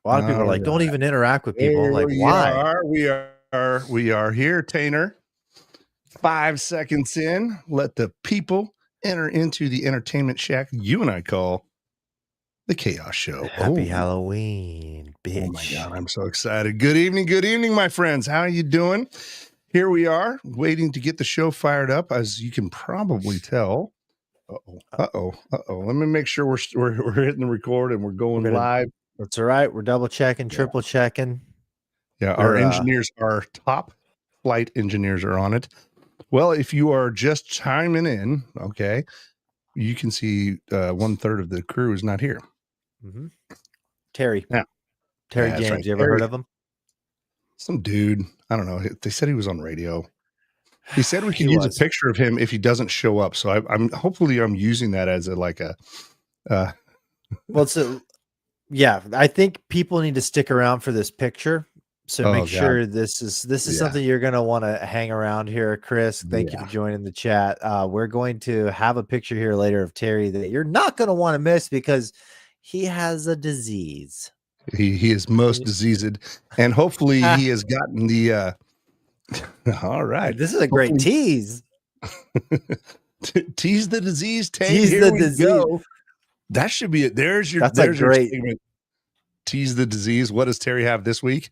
A lot of people are like, don't even interact with people. I'm like, why? We are here, Tainer. 5 seconds in, let the people enter into the entertainment shack you and I call the KAOS Show. Happy Halloween, bitch. Oh my God, I'm so excited. Good evening, my friends. How are you doing? Here we are, waiting to get the show fired up, as you can probably tell. Uh-oh. Let me make sure we're hitting the record and we're going live. That's all right. We're double checking, triple checking. Yeah, our engineers, our top flight engineers are on it. Well, if you are just chiming in, okay, you can see 1/3 of the crew is not here. Mm-hmm. Terry. Yeah. Terry James. Right. You ever heard of him? Some dude. I don't know. They said he was on radio. He said we can use a picture of him if he doesn't show up. So I'm hopefully I'm using that as well, so yeah, I think people need to stick around for this picture. So make sure this is something you're going to want to hang around here. Chris, thank you for joining the chat. We're going to have a picture here later of Terry that you're not going to want to miss because he has a disease. He is most diseased, and hopefully he has gotten the all right. This is a great tease. Tease the disease. Tease the disease. Go. That should be it. There's your segment. Tease the disease. What does Terry have this week?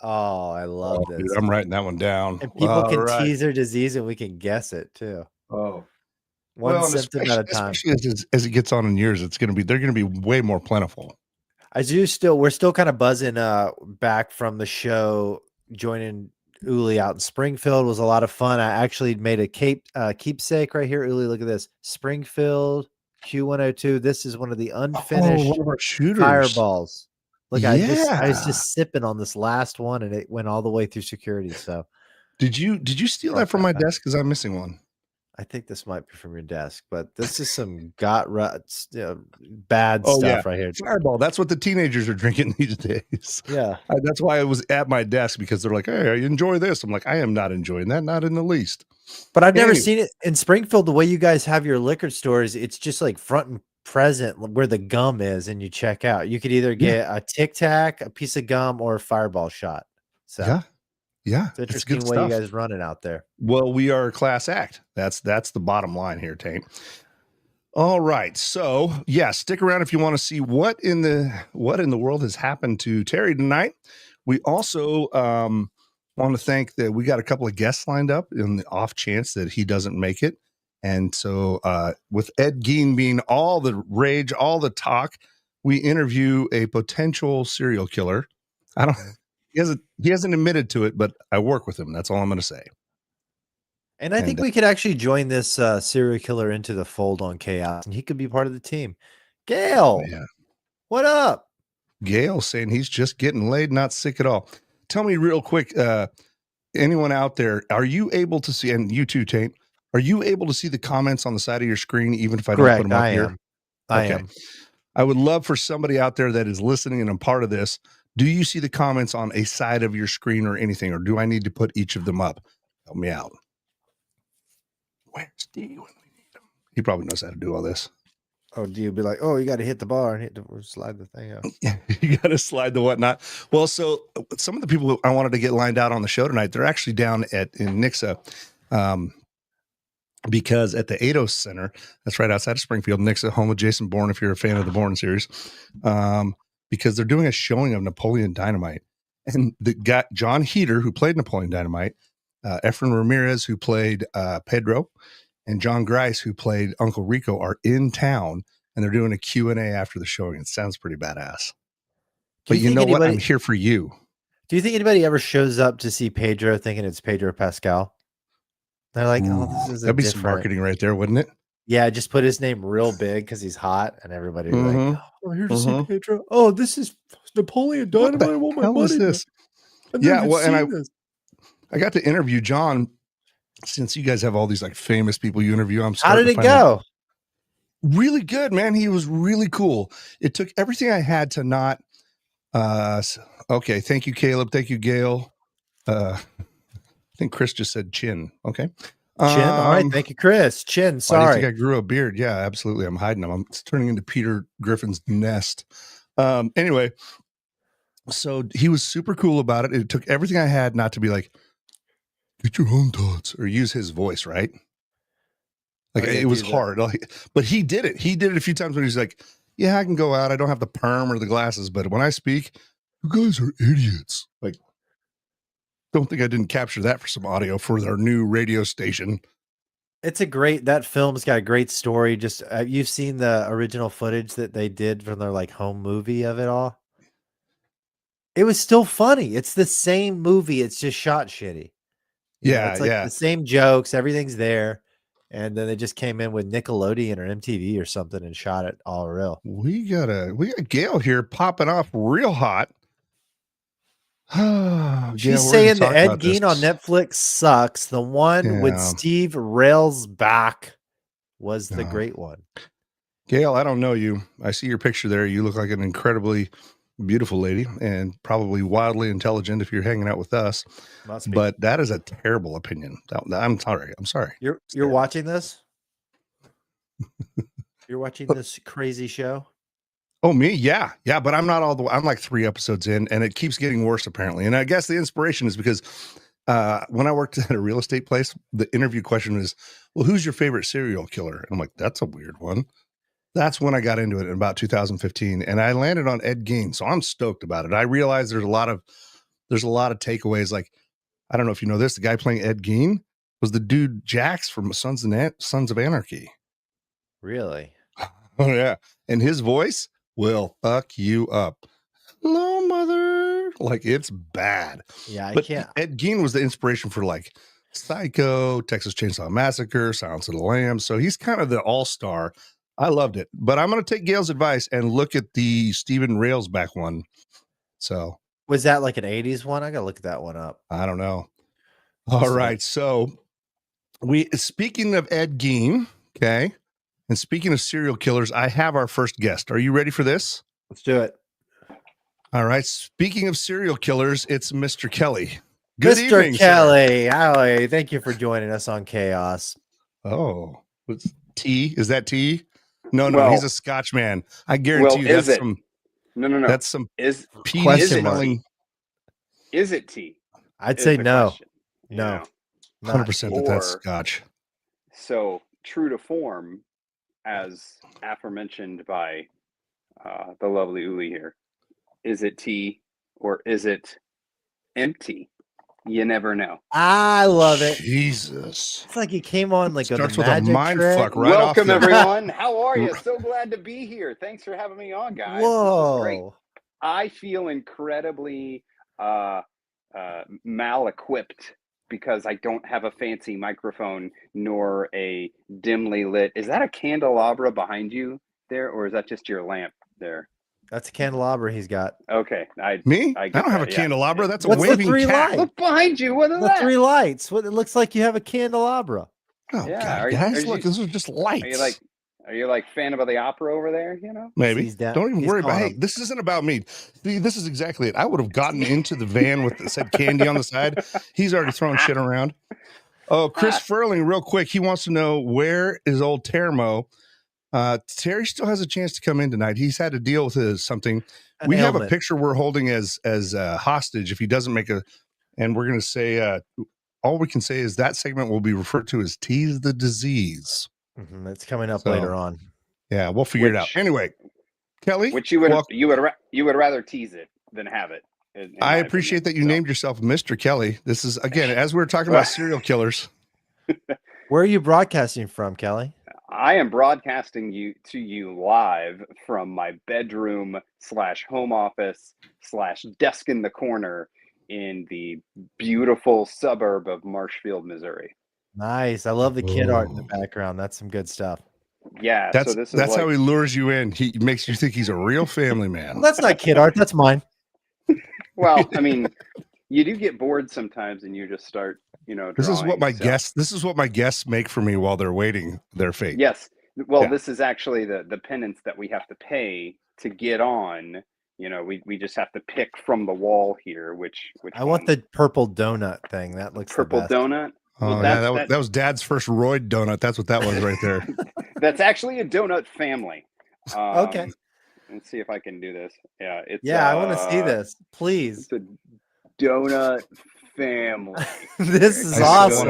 Oh, I love this. Dude, I'm writing that one down. And people can tease their disease and we can guess it too. One symptom at a time. Especially as it gets on in years, they're going to be way more plentiful. We're still kind of buzzing back from the show. Joining Uli out in Springfield was a lot of fun. I actually made a keepsake right here. Uli, look at this. Springfield Q102. This is one of the unfinished one of our shooters. Fireballs. Look, I was just sipping on this last one and it went all the way through security. So did you steal that from my desk? Because I'm missing one. I think this might be from your desk, but this is some bad stuff right here. Fireball. That's what the teenagers are drinking these days. Yeah. That's why it was at my desk, because they're like, hey, I enjoy this. I'm like, I am not enjoying that. Not in the least. But I've never seen it in Springfield. The way you guys have your liquor stores, it's just like front and present where the gum is and you check out. You could either get a Tic Tac, a piece of gum, or a Fireball shot. So yeah, it's interesting way you guys run it out there. Well, we are a class act. That's the bottom line here, Taint. All right, so stick around if you want to see what in the world has happened to Terry tonight. We also want to thank that we got a couple of guests lined up in the off chance that he doesn't make it, and so with Ed Gein being all the rage, all the talk, we interview a potential serial killer. He hasn't admitted to it, but I work with him. That's all I'm going to say. And I think we could actually join this serial killer into the fold on KAOS, and he could be part of the team. Gail, what up? Gail saying he's just getting laid, not sick at all. Tell me real quick, anyone out there, are you able to see, and you too, Taint, are you able to see the comments on the side of your screen, even if I don't put them up here? I am. I would love for somebody out there that is listening and I'm part of this. Do you see the comments on a side of your screen or anything, or do I need to put each of them up? Help me out. Where's Steve when we need him? He probably knows how to do all this. Oh, do you be like, oh, you got to hit the bar and slide the thing out? You got to slide the whatnot. Well, so some of the people I wanted to get lined out on the show tonight, they're actually down in Nixa, because at the ADOS Center, that's right outside of Springfield, Nixa, home of Jason Bourne, if you're a fan of the Bourne series, because they're doing a showing of Napoleon Dynamite. And the guy, John Heater, who played Napoleon Dynamite, Efren Ramirez, who played Pedro, and John Grice, who played Uncle Rico, are in town, and they're doing a Q&A after the showing. It sounds pretty badass. But you know what? I'm here for you. Do you think anybody ever shows up to see Pedro thinking it's Pedro Pascal? They're like, oh, this is that'd be some marketing right there, wouldn't it? Yeah, just put his name real big because he's hot, and everybody would be like, oh, we're here to see Pedro. Oh, this is Napoleon Dynamite. I want my money. Is this? Yeah, well, and I got to interview John. Since you guys have all these like famous people you interview, how did it go? Really good, man. He was really cool. It took everything I had to not. Okay, thank you, Caleb. Thank you, Gail. I think Chris just said chin. Okay. Chin. All right. Thank you, Chris. Chin. Sorry. I think I grew a beard. Yeah, absolutely. I'm hiding them. It's turning into Peter Griffin's nest. Anyway, So he was super cool about it. It took everything I had not to be like, get your own thoughts or use his voice, right? Like it was hard. But he did it. He did it a few times when he's like, yeah, I can go out. I don't have the perm or the glasses, but when I speak, you guys are idiots. Like, don't think I didn't capture that for some audio for their new radio station. It's that film's got a great story. Just you've seen the original footage that they did from their like home movie of it all. It was still funny. It's the same movie. It's just shot shitty. It's like the same jokes. Everything's there. And then they just came in with Nickelodeon or MTV or something and shot it all real. We got Gail here popping off real hot. She's saying the Ed Gein on Netflix sucks. The one with Steve Railsback was the great one. Gail, I don't know you. I see your picture there. You look like an incredibly beautiful lady and probably wildly intelligent if you're hanging out with us. But that is a terrible opinion. I'm sorry. You're watching this? You're watching this crazy show? Oh, me? Yeah. But I'm not all the way. I'm like 3 episodes in and it keeps getting worse apparently. And I guess the inspiration is because when I worked at a real estate place, the interview question was, well, who's your favorite serial killer? And I'm like, that's a weird one. That's when I got into it in about 2015 and I landed on Ed Gein. So I'm stoked about it. I realized there's a lot of takeaways. Like, I don't know if you know this, the guy playing Ed Gein was the dude Jax from Sons of Anarchy. Really? Oh yeah. And his voice will fuck you up. Hello, mother. Like, it's bad. Yeah, I can't. Ed Gein was the inspiration for like Psycho, Texas Chainsaw Massacre, Silence of the Lambs. So he's kind of the all-star. I loved it. But I'm going to take Gail's advice and look at the Steven Railsback one. So was that like an 80s one? I got to look that one up. I don't know. All right. So speaking of Ed Gein, okay, and speaking of serial killers, I have our first guest. Are you ready for this? Let's do it. All right. Speaking of serial killers, it's Mr. Kelly. Good evening, Kelly. Hi, thank you for joining us on KAOS. Oh, what's T? Is that T? No, he's a Scotch man. I guarantee you that's some. No. That's some P smelling. Is it T? I'd say no. No. 100% that's Scotch. So true to form, as aforementioned by the lovely Uli here, is it tea or is it empty? You never know. I love it. Jesus. It's like he came on like starts with a mind fuck right Welcome, everyone. How are you? So glad to be here. Thanks for having me on, guys. Whoa. This is great. I feel incredibly mal-equipped because I don't have a fancy microphone nor a dimly lit. Is that a candelabra behind you there, or is that just your lamp there? That's a candelabra he's got. Okay. I don't have a candelabra. That's a waving cat. Look behind you. What is that? 3 lights. What, it looks like you have a candelabra. Oh, yeah. God, guys, look, those are just lights. Are you like Phantom of the Opera over there? You know? Maybe. Don't even worry about. Hey, this isn't about me. See, this is exactly it. I would have gotten into the van with said candy on the side. He's already throwing shit around. Oh, Chris Furling, real quick. He wants to know, where is old Termo? Terry still has a chance to come in tonight. He's had to deal with something. We have a picture we're holding as hostage if he doesn't make and we're going to say, all we can say is that segment will be referred to as Tease the Disease. Mm-hmm. It's coming up later on. Yeah, we'll figure it out. Anyway, Kelly, which you would rather tease it than have it. I appreciate that you named yourself Mr. Kelly. This is, again, as we were talking about serial killers. Where are you broadcasting from, Kelly? I am broadcasting to you live from my bedroom / home office / desk in the corner in the beautiful suburb of Marshfield, Missouri. Nice. I love the kid art in the background. That's some good stuff. Yeah. That's how he lures you in. He makes you think he's a real family man. Well, that's not kid art. That's mine. Well, I mean, you do get bored sometimes and you just start, drawing. This is what my guests make for me while they're waiting their fate. Yes. Well, This is actually the penance that we have to pay to get on. We just have to pick from the wall here, which I want the purple donut thing. That looks purple the best. Donut. Oh, well, that was Dad's first roid donut. That's what that was right there. That's actually a donut family. Okay. Let's see if I can do this. Yeah, it's I want to see this, please. It's a donut family. This is awesome.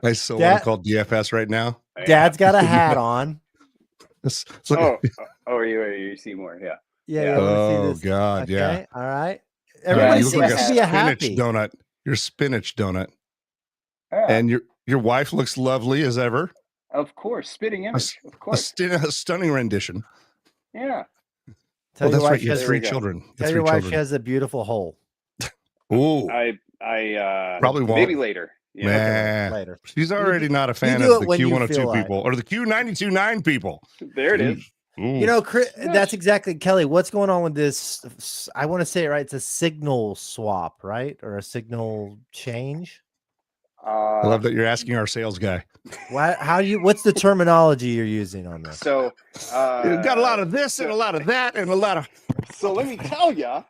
I still want to call DFS right now. Dad's got a hat on. Are you see more? Yeah. Yeah. Oh God, okay. yeah. All right. Everybody seems like to be a happy donut. You're a spinach donut. Yeah. And your wife looks lovely as ever. Of course, spitting image. Of course, a stunning rendition. Yeah. Well, that's right. You have 3 children. Tell your wife she has a beautiful hole. Ooh. I probably won't. Maybe later. Yeah. Later. She's already not a fan of the Q102 people or the Q929 people. There it is. You know, Chris, that's exactly, Kelly. What's going on with this? I want to say it right. It's a signal swap, right? Or a signal change. I love that you're asking our sales guy. What's the terminology you're using on this? So you've got a lot of this and a lot of that and a lot of. So let me tell you.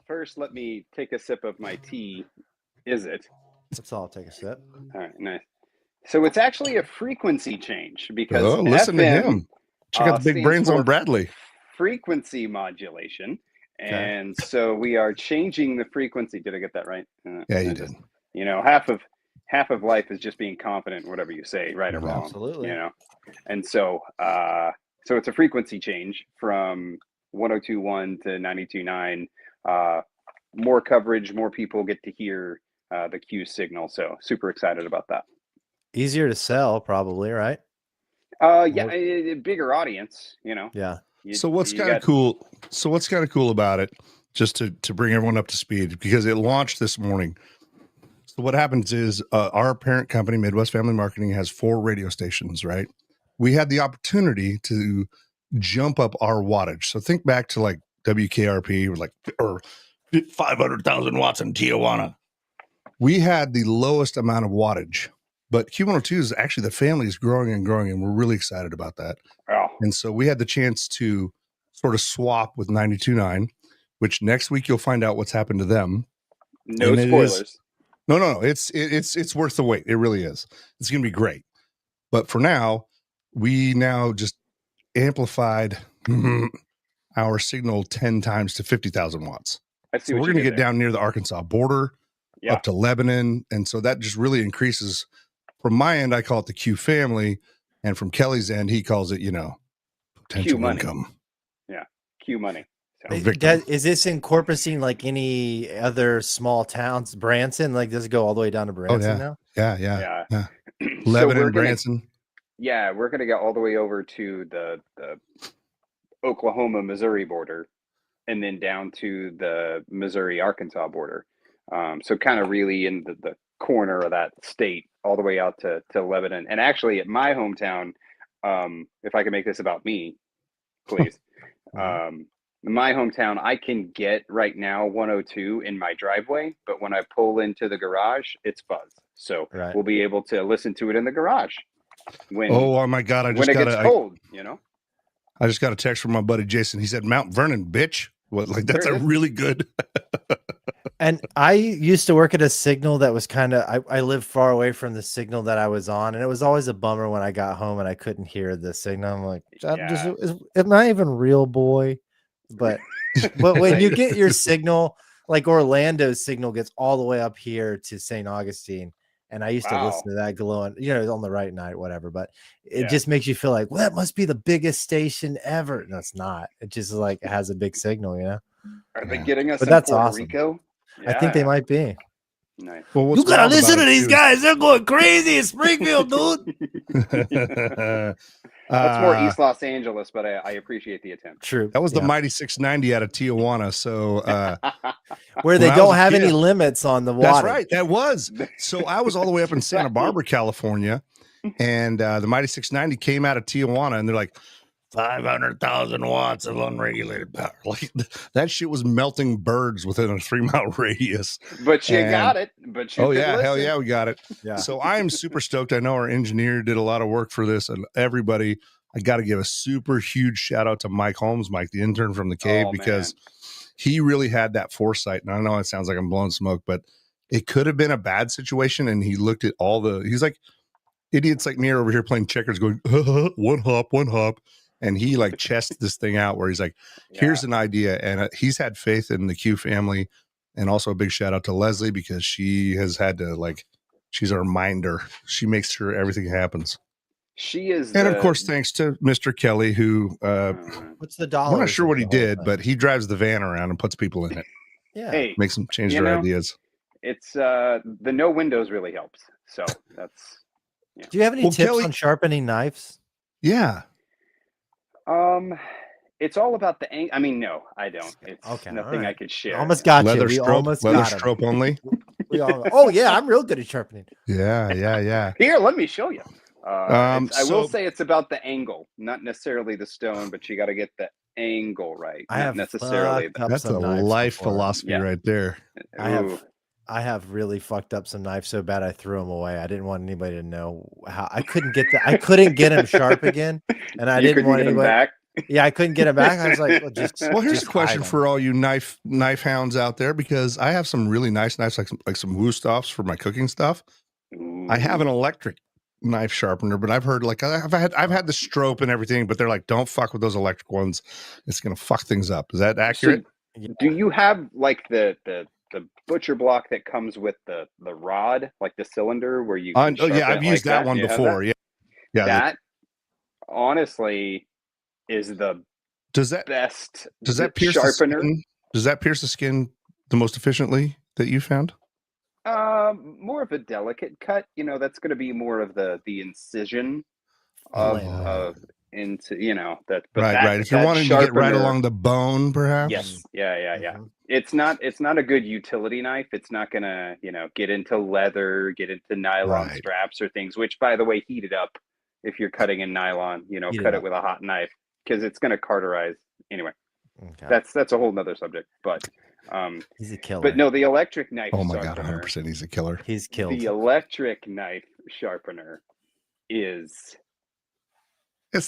First, let me take a sip of my tea. Is it? Let's all take a sip. All right, nice. So it's actually a frequency change because listen to him. Check out the big brains on Bradley. Frequency modulation, and so we are changing the frequency. Did I get that right? Yeah, you did. You know, half of life is just being confident in whatever you say, right or wrong. Absolutely. You know, and so so it's a frequency change from 102.1 to 92.9. More coverage, more people get to hear the Q signal. So super excited about that. Easier to sell, probably, right? A bigger audience, you know. Yeah. So what's kind of cool? So what's kind of cool about it? Just to bring everyone up to speed, because it launched this morning. So what happens is our parent company, Midwest Family Marketing, has 4 radio stations. Right. We had the opportunity to jump up our wattage. So think back to like WKRP or 500,000 watts in Tijuana. We had the lowest amount of wattage. But Q102 is actually, the family is growing and growing, and we're really excited about that. Oh. And so we had the chance to sort of swap with 92.9, which next week you'll find out what's happened to them. No spoilers. No. It's worth the wait. It really is. It's going to be great. But for now, we just amplified our signal 10 times to 50,000 watts. So we're going to get down near the Arkansas border, up to Lebanon. And so that just really increases. From my end, I call it the Q family, and from Kelly's end, he calls it, potential income. Yeah, Q money. So. Is this encompassing like any other small towns? Branson, like does it go all the way down to Branson now? Yeah. Lebanon, Branson. Yeah, we're gonna get all the way over to the Oklahoma Missouri border, and then down to the Missouri Arkansas border. So kind of really in the corner of that state, all the way out to Lebanon. And actually at my hometown, if I can make this about me, please. My hometown, I can get right now 102 in my driveway, but when I pull into the garage, it's fuzz. So we'll be able to listen to it in the garage. Oh my God. When it gets cold, I just got a text from my buddy Jason. He said, Mount Vernon, bitch. What, like that's a really good. And I used to work at a signal that was kind of, I lived far away from the signal that I was on. And it was always a bummer when I got home and I couldn't hear the signal. I'm like, am I even real, boy? But when you get your signal, like Orlando's signal gets all the way up here to St. Augustine. And I used to listen to that glowing, on the right night, whatever. But it just makes you feel like, well, that must be the biggest station ever. No, it's not. It just like it has a big signal, Are they getting us but in that's Puerto awesome. Rico? Yeah. I think they might be. Nice. Well, you gotta listen to these guys. They're going crazy in Springfield, dude. That's more East Los Angeles, but I appreciate the attempt. True. That was the Mighty 690 out of Tijuana. So where they don't have any limits on the water. That's right. That was. So I was all the way up in Santa Barbara, California, and the Mighty 690 came out of Tijuana, and they're like 500,000 watts of unregulated power. Like that shit was melting birds within a 3-mile radius. But you got it. But you hell yeah, we got it. Yeah. So I am super stoked. I know our engineer did a lot of work for this, and everybody. I got to give a super huge shout out to Mike Holmes, the intern from the cave, because he really had that foresight. And I know it sounds like I'm blowing smoke, but it could have been a bad situation. And he looked at he's like idiots like me over here playing checkers going, one hop. and he like chests this thing out where he's like, here's an idea. And he's had faith in the Q family. And also a big shout out to Leslie, because she has had to she's a reminder. She makes sure everything happens. She is. And of course, thanks to Mr. Kelly, who, what's the dollar? we're not sure what he did, but he drives the van around and puts people in it. Yeah. Hey, makes them change their ideas. It's the no windows really helps. So that's. Yeah. Do you have any tips on sharpening knives? Yeah. It's all about the angle. I mean, no, I don't. It's nothing I could share. Almost got leather you. Strope, leather stroke only. Oh yeah, I'm real good at sharpening. Yeah. Here, let me show you. I will say it's about the angle, not necessarily the stone, but you got to get the angle right. Not necessarily. That's a life philosophy right there. I have really fucked up some knives so bad I threw them away. I didn't want anybody to know how. I couldn't get I couldn't get them sharp again, and I didn't want anybody back. Yeah, I couldn't get it back. I was like, well, here's a question for all you knife hounds out there, because I have some really nice knives, like some Wusthoffs for my cooking stuff. I have an electric knife sharpener, but I've heard I've had the strobe and everything, but they're like, don't fuck with those electric ones. It's gonna fuck things up. Is that accurate? So, do you have like the butcher block that comes with the rod, like the cylinder where you? I've used that one before. Yeah. That honestly is the best. Does that pierce sharpener? Does that pierce the skin the most efficiently that you found? More of a delicate cut. That's going to be more of the incision of into that. But right. If you're wanting to get right along the bone, perhaps. Yes. Yeah. It's not a good utility knife. It's not going to get into leather, get into nylon straps or things. Which, by the way, heat it up if you're cutting in nylon. Cut it with a hot knife, because it's going to cauterize anyway. Okay. That's a whole nother subject, but he's a killer. But no, the electric knife. Oh my god, 100%, he's a killer. He's killed. The electric knife sharpener it's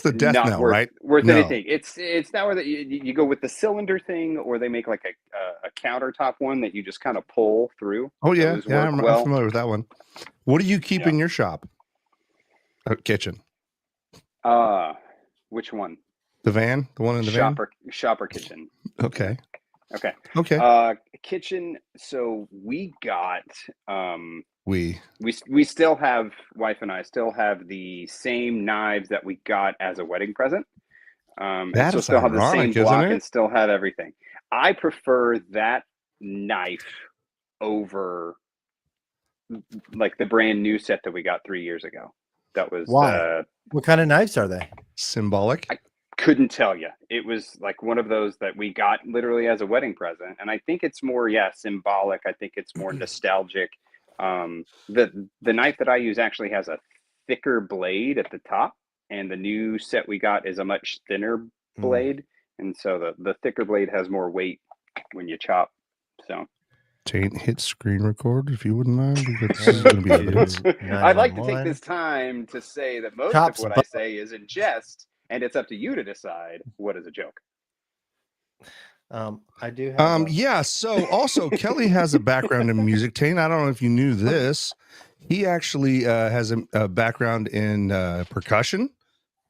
the death knell, right? Worth anything. It's not worth it. You go with the cylinder thing, or they make like a countertop one that you just kind of pull through. Oh yeah, I'm familiar with that one. What do you keep in your shop? Kitchen. Which one? The van, the one in the shopper kitchen. Okay. Kitchen. So we got we still have, wife and I still have the same knives that we got as a wedding present. That is still have the same block and still have everything. I prefer that knife over like the brand new set that we got 3 years ago. That was what kind of knives are they? Symbolic. I couldn't tell you. It was like one of those that we got literally as a wedding present, and I think it's more symbolic. I think it's more nostalgic. The knife that I use actually has a thicker blade at the top, and the new set we got is a much thinner blade, and so the thicker blade has more weight when you chop. So Taint, hit screen record if you wouldn't mind. Because gonna be evidence. I'd like to take this time to say that most of what I say is in jest, and it's up to you to decide what is a joke. I do have so also Kelly has a background in music. Taint, I don't know if you knew this. He actually has a background in percussion.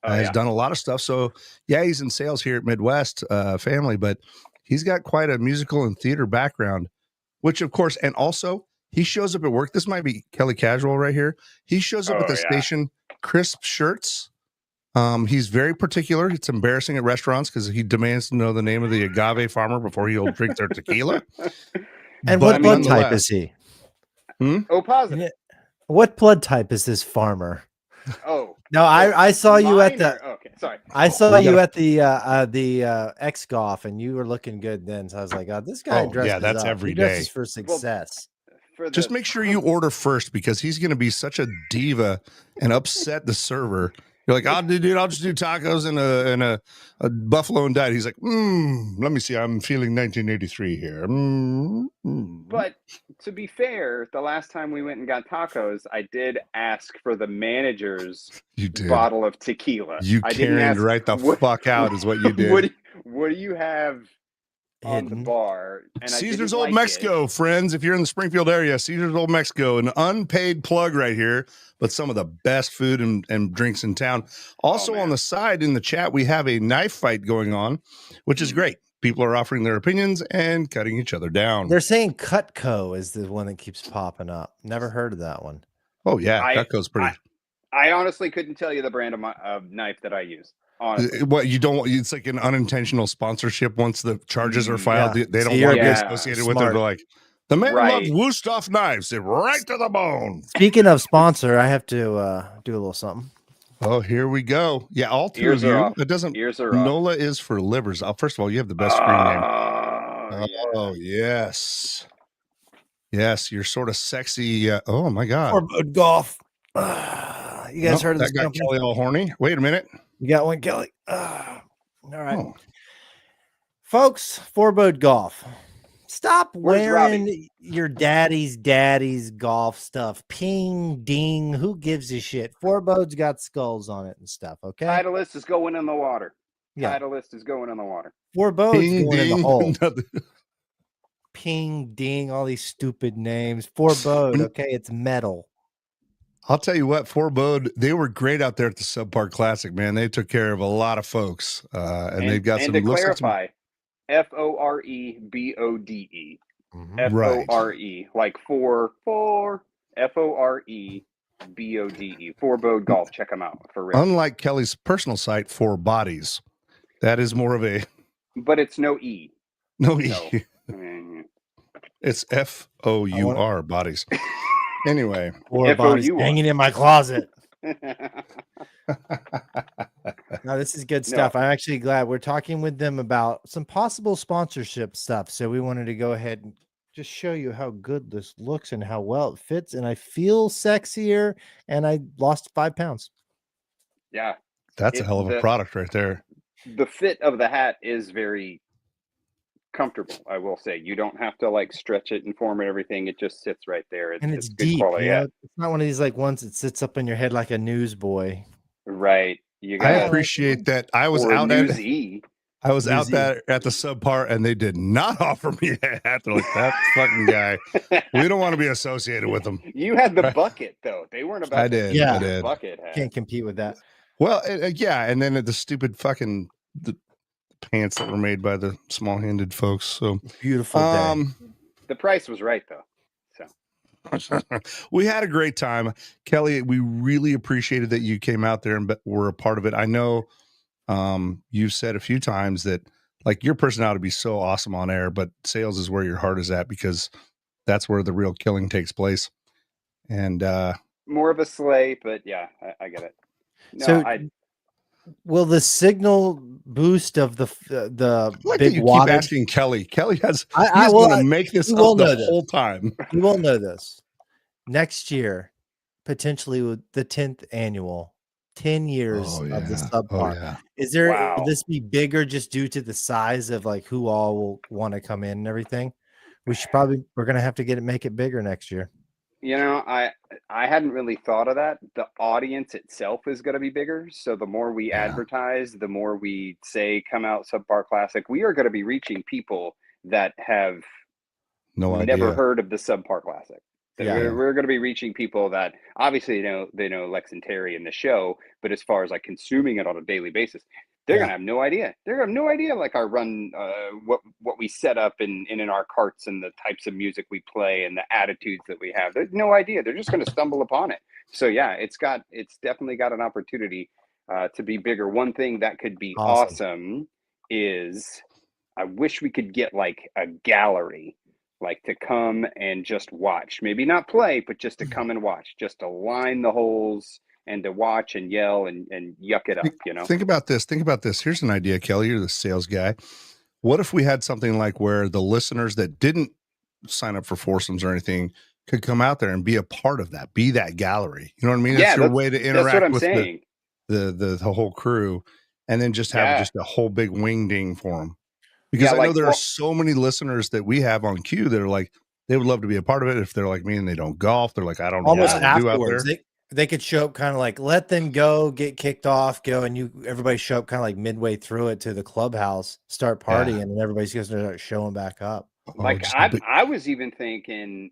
Has done a lot of stuff. So he's in sales here at Midwest family, but he's got quite a musical and theater background, which of course, and also he shows up at work. This might be Kelly Casual right here. He shows up at the station, crisp shirts. He's very particular. It's embarrassing at restaurants because he demands to know the name of the agave farmer before he'll drink their tequila. And what blood type is he? Oh, positive. What blood type is this farmer? Oh no, I saw you at the. Okay, sorry. I saw you at the X Golf, and you were looking good then. So I was like, "Oh, this guy dresses that's up. every he day. Dresses for success." Just make sure you order first, because he's going to be such a diva and upset the server. You're like, I'll just do tacos and a buffalo and diet. He's like, let me see. I'm feeling 1983 here. But to be fair, the last time we went and got tacos, I did ask for the manager's bottle of tequila. You carried right the fuck out is what you did. What do you have on the bar, and Caesar's I Old like Mexico, friends. If you're in the Springfield area, Caesar's Old Mexico, an unpaid plug right here, but some of the best food and drinks in town. Also on the side in the chat, we have a knife fight going on, which is great. People are offering their opinions and cutting each other down. They're saying Cutco is the one that keeps popping up. Never heard of that one. Oh yeah, Cutco's pretty. I honestly couldn't tell you the brand of knife that I use. Honestly. What you don't, it's like an unintentional sponsorship. Once the charges are filed, they don't want to be associated with it. They're like, the man loves Wusthof knives, it right to the bone. Speaking of sponsor, I have to do a little something. Oh, here we go. Yeah, all two of you. It doesn't. Nola is for livers. First of all, you have the best screen name. Oh yes, yes. You're sort of sexy. Oh my god. Forebode Golf. You guys heard of this? That got Kelly all horny. Wait a minute. You got one, Kelly. All right, folks. Forebode Golf. Stop wearing your daddy's golf stuff. Ping, ding. Who gives a shit? Forebode's got skulls on it and stuff. Okay. Titleist is going in the water. Yeah. Titleist is going in the water. Forebode's going in the hole. Ping, ding. All these stupid names. Forebode. Okay, it's metal. I'll tell you what, Forebode, they were great out there at the Subpar Classic, man. They took care of a lot of folks, and they've got some. And to clarify, Forebode, Fore, like four, Forebode, Forebode Golf. Check them out for real. Unlike Kelly's personal site, For Bodies, that is more of a. But it's no E. No E. It's FOUR Bodies. Anyway, or bodies hanging in my closet. No, this is good stuff. I'm actually glad we're talking with them about some possible sponsorship stuff. So we wanted to go ahead and just show you how good this looks and how well it fits. And I feel sexier, and I lost 5 pounds. Yeah, that's a hell of a product right there. The fit of the hat is very comfortable. I will say you don't have to like stretch it and form it, everything. It just sits right there. It's deep. Quality, It's not one of these like ones that sits up in your head like a newsboy. Right. I appreciate that. I was out at the Subpar, and they did not offer me a hat. They're like, that fucking guy. We don't want to be associated with them. You had the bucket though. They weren't about. I did. Bucket hat. Can't compete with that. Well, yeah, and then the stupid fucking the pants that were made by the small-handed folks. So beautiful day. The price was right though. So we had a great time, Kelly. We really appreciated that you came out there and were a part of it. I know you've said a few times that like your personality would be so awesome on air, but sales is where your heart is at because that's where the real killing takes place. And more of a sleigh, but yeah, I get it. No, so will the signal boost of the big water? Keep asking Kelly. Kelly has. He's going to make this up the whole time. You won't know this. Next year, potentially with the 10th annual, 10 years of the Subpar. Is there? Will this be bigger just due to the size of like who all will want to come in and everything? We're going to have to make it bigger next year. You know, I hadn't really thought of that. The audience itself is going to be bigger. So the more we advertise, the more we say, come out Subpar Classic, we are going to be reaching people that have never heard of the Subpar Classic. So we're going to be reaching people that obviously they know Lex and Terry and the show, but as far as like consuming it on a daily basis, they're going to have no idea. They're going to have no idea like our run, what we set up in our carts and the types of music we play and the attitudes that we have. There's no idea. They're just going to stumble upon it. So yeah, it's definitely got an opportunity to be bigger. One thing that could be awesome is I wish we could get like a gallery, like to come and just watch, maybe not play, but just to come and watch, just to line the holes and to watch and yell and yuck it up, you know? Think about this. Here's an idea, Kelly. You're the sales guy. What if we had something like where the listeners that didn't sign up for foursomes or anything could come out there and be a part of that, be that gallery? You know what I mean? That's your way to interact with the whole crew, and then just have just a whole big wing ding for them. Because I know there are so many listeners that we have on queue that are like, they would love to be a part of it. If they're like me and they don't golf, they're like, I don't know what to do out there. They could show up kind of like let them go, get kicked off, go, and everybody show up kind of like midway through it to the clubhouse, start partying, and everybody's going to start showing back up. Like I was even thinking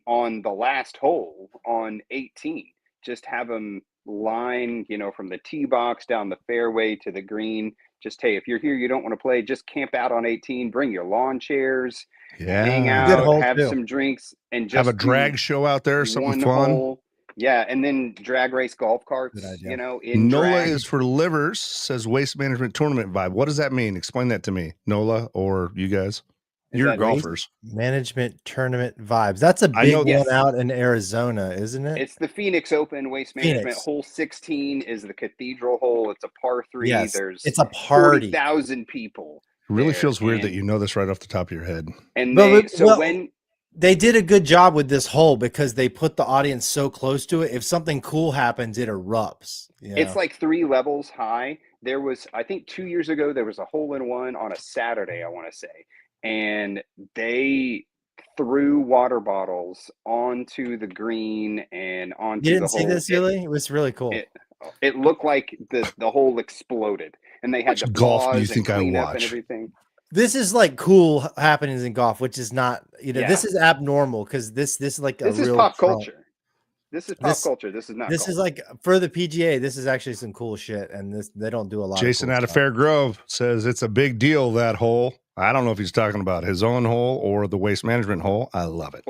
on the last hole on 18, just have them line, from the tee box down the fairway to the green. Just, hey, if you're here, you don't want to play, just camp out on 18, bring your lawn chairs, hang out, have some drinks, and just have a drag show out there, something fun. Hole. Yeah, and then drag race golf carts, in NOLA drag. is for livers, says Waste Management Tournament Vibe. What does that mean? Explain that to me, NOLA, or you guys. You're golfers. Management Tournament Vibes. That's a big one out in Arizona, isn't it? It's the Phoenix Open Waste Management. Hole 16 is the Cathedral hole. It's a par 3. Yes, it's a party. 40,000 people. It really feels weird that you know this right off the top of your head. And they did a good job with this hole because they put the audience so close to it. If something cool happens, it erupts. It's like 3 levels high. There was, I think 2 years ago, there was a hole-in-one on a Saturday, I want to say. And they threw water bottles onto the green and onto the hole. You didn't see this, Uli? It was really cool. It looked like the hole exploded, and they had to golf. You think I watch? And everything. This is like cool happenings in golf, which is not, this is abnormal because this is like this is pop culture. This is pop culture. This is not. This is like for the PGA. This is actually some cool shit, and they don't do a lot. Jason of cool out of Fair Grove says it's a big deal, that hole. I don't know if he's talking about his own hole or the waste management hole. I love it.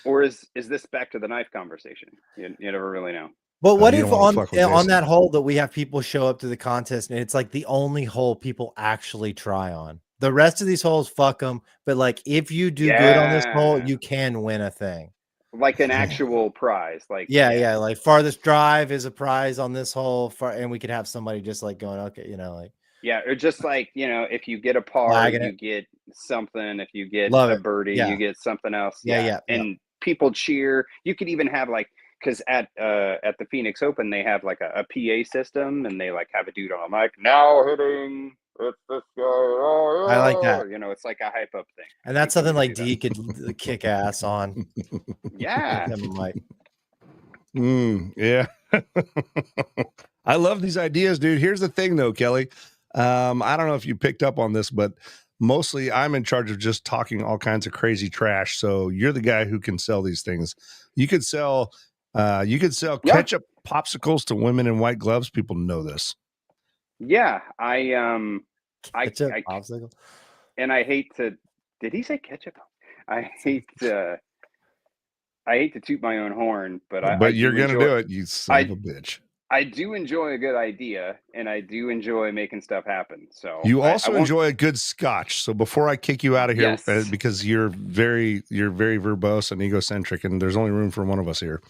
Or is this back to the knife conversation? You never really know. But what if on that hole that we have people show up to the contest and it's like the only hole people actually try on? The rest of these holes, fuck them. But like if you do good on this hole, you can win a thing. Like an actual prize. Like like farthest drive is a prize on this hole. And we could have somebody just like going, okay, like. Yeah, or just like, if you get a par, you get something. If you get a birdie, you get something else. And people cheer. You could even have like, because at the Phoenix Open, they have like a PA system, and they like have a dude on a mic, now hitting, it's this guy. Oh, I like that. It's like a hype up thing. And that's something like D could kick ass on. Yeah. Yeah. I love these ideas, dude. Here's the thing though, Kelly. I don't know if you picked up on this, but mostly I'm in charge of just talking all kinds of crazy trash. So you're the guy who can sell these things. You could sell ketchup popsicles to women in white gloves. People know this. Yeah, popsicle. And I hate to. Did he say ketchup? I hate to toot my own horn, but you're gonna do it, you son of a bitch. I do enjoy a good idea, and I do enjoy making stuff happen. So you also enjoy a good scotch. So before I kick you out of here, because you're very verbose and egocentric, and there's only room for one of us here.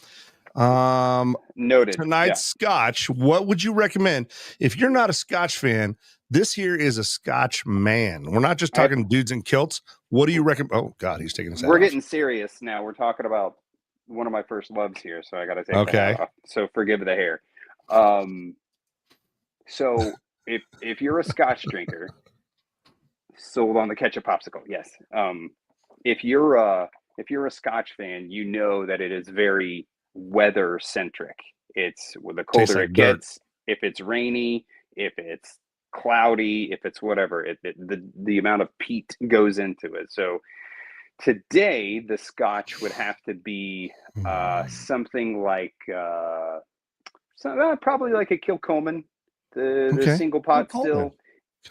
Noted. Tonight's scotch. What would you recommend if you're not a scotch fan? This here is a scotch man. We're not just talking dudes in kilts. What do you recommend? Oh God, he's taking us. We're getting serious now. We're talking about one of my first loves here, so I got to take that off. So forgive the hair. So if you're a scotch drinker, sold on the ketchup popsicle, yes. If you're a scotch fan, you know that it is very weather centric. It's the colder it gets. If it's rainy, if it's cloudy, if it's whatever, the amount of peat goes into it. So today the scotch would have to be something like probably like a Kilchoman, the single pot still.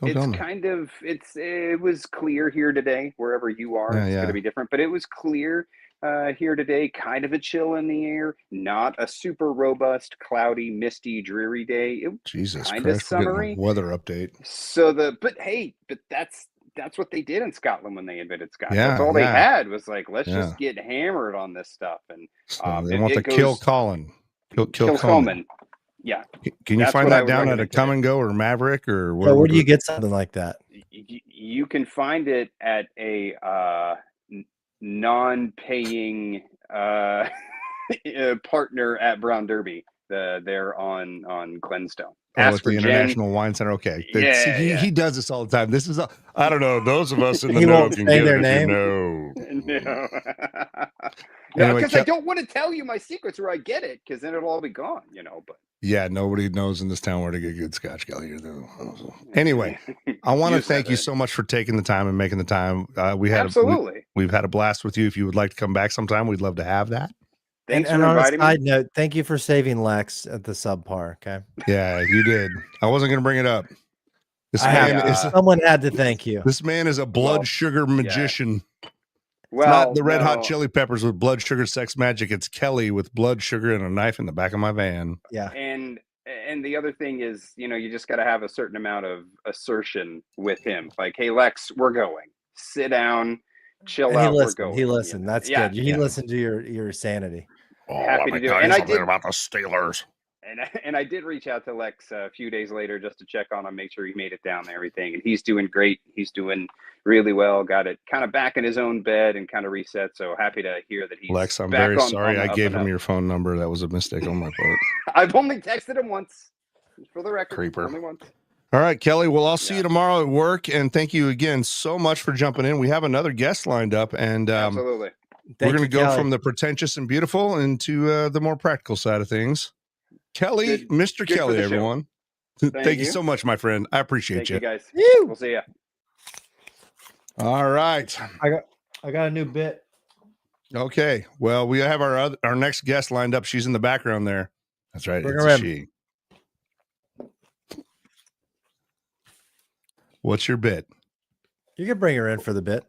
It's kind of it was clear here today. Wherever you are, it's going to be different, but it was clear here today. Kind of a chill in the air, not a super robust, cloudy, misty, dreary day. Jesus kind of summery weather update. So but that's what they did in Scotland when they invented scotch. That's all they had was like, let's just get hammered on this stuff. And so they want to kill Colin. Kilchoman. Yeah. Can you find that down at a Come and Go or Maverick or where do you get something like that? You can find it at a non-paying partner at Brown Derby. They're on Glenstone. At the International Wine Center. Okay. He does this all the time. This is I don't know. Those of us in the know can get their name. No. Anyway, because I don't want to tell you my secrets where I get it, because then it'll all be gone, But yeah, nobody knows in this town where to get good Scotch, Kelly. Anyway, I want to thank you so much for taking the time and making the time. We've had a blast with you. If you would like to come back sometime, we'd love to have that. Thanks and for on a inviting side me. note, thank you for saving Lex at the subpar. Okay. Yeah, you did. I wasn't going to bring it up. Someone had to thank you. This man is a blood sugar magician. Yeah. It's not the Red Hot Chili Peppers with blood sugar sex magic. It's Kelly with blood sugar and a knife in the back of my van. Yeah. And the other thing is, you just got to have a certain amount of assertion with him. Like, hey, Lex, we're going. Sit down, chill out. We're going. He listened. That's good. He listened to your sanity. Happy to do it. And I did about the Steelers. And I did reach out to Lex a few days later just to check on him, make sure he made it down and everything. And he's doing great. He's doing really well. Got it kind of back in his own bed and kind of reset. So happy to hear that he's Lex, I'm back very on, sorry. on I gave him your phone number. That was a mistake on my part. I've only texted him once, for the record. Creeper. Only once. All right, Kelly. Well, I'll see you tomorrow at work. And thank you again so much for jumping in. We have another guest lined up. And absolutely. We're going to go from the pretentious and beautiful into the more practical side of things. Kelly, Mr. Kelly, everyone. Thank you so much, my friend. I appreciate you. Thank you, guys. We'll see you. All right. I got a new bit. Okay. Well, we have our next guest lined up. She's in the background there. That's right. Bring it's her a in. she. What's your bit? You can bring her in for the bit.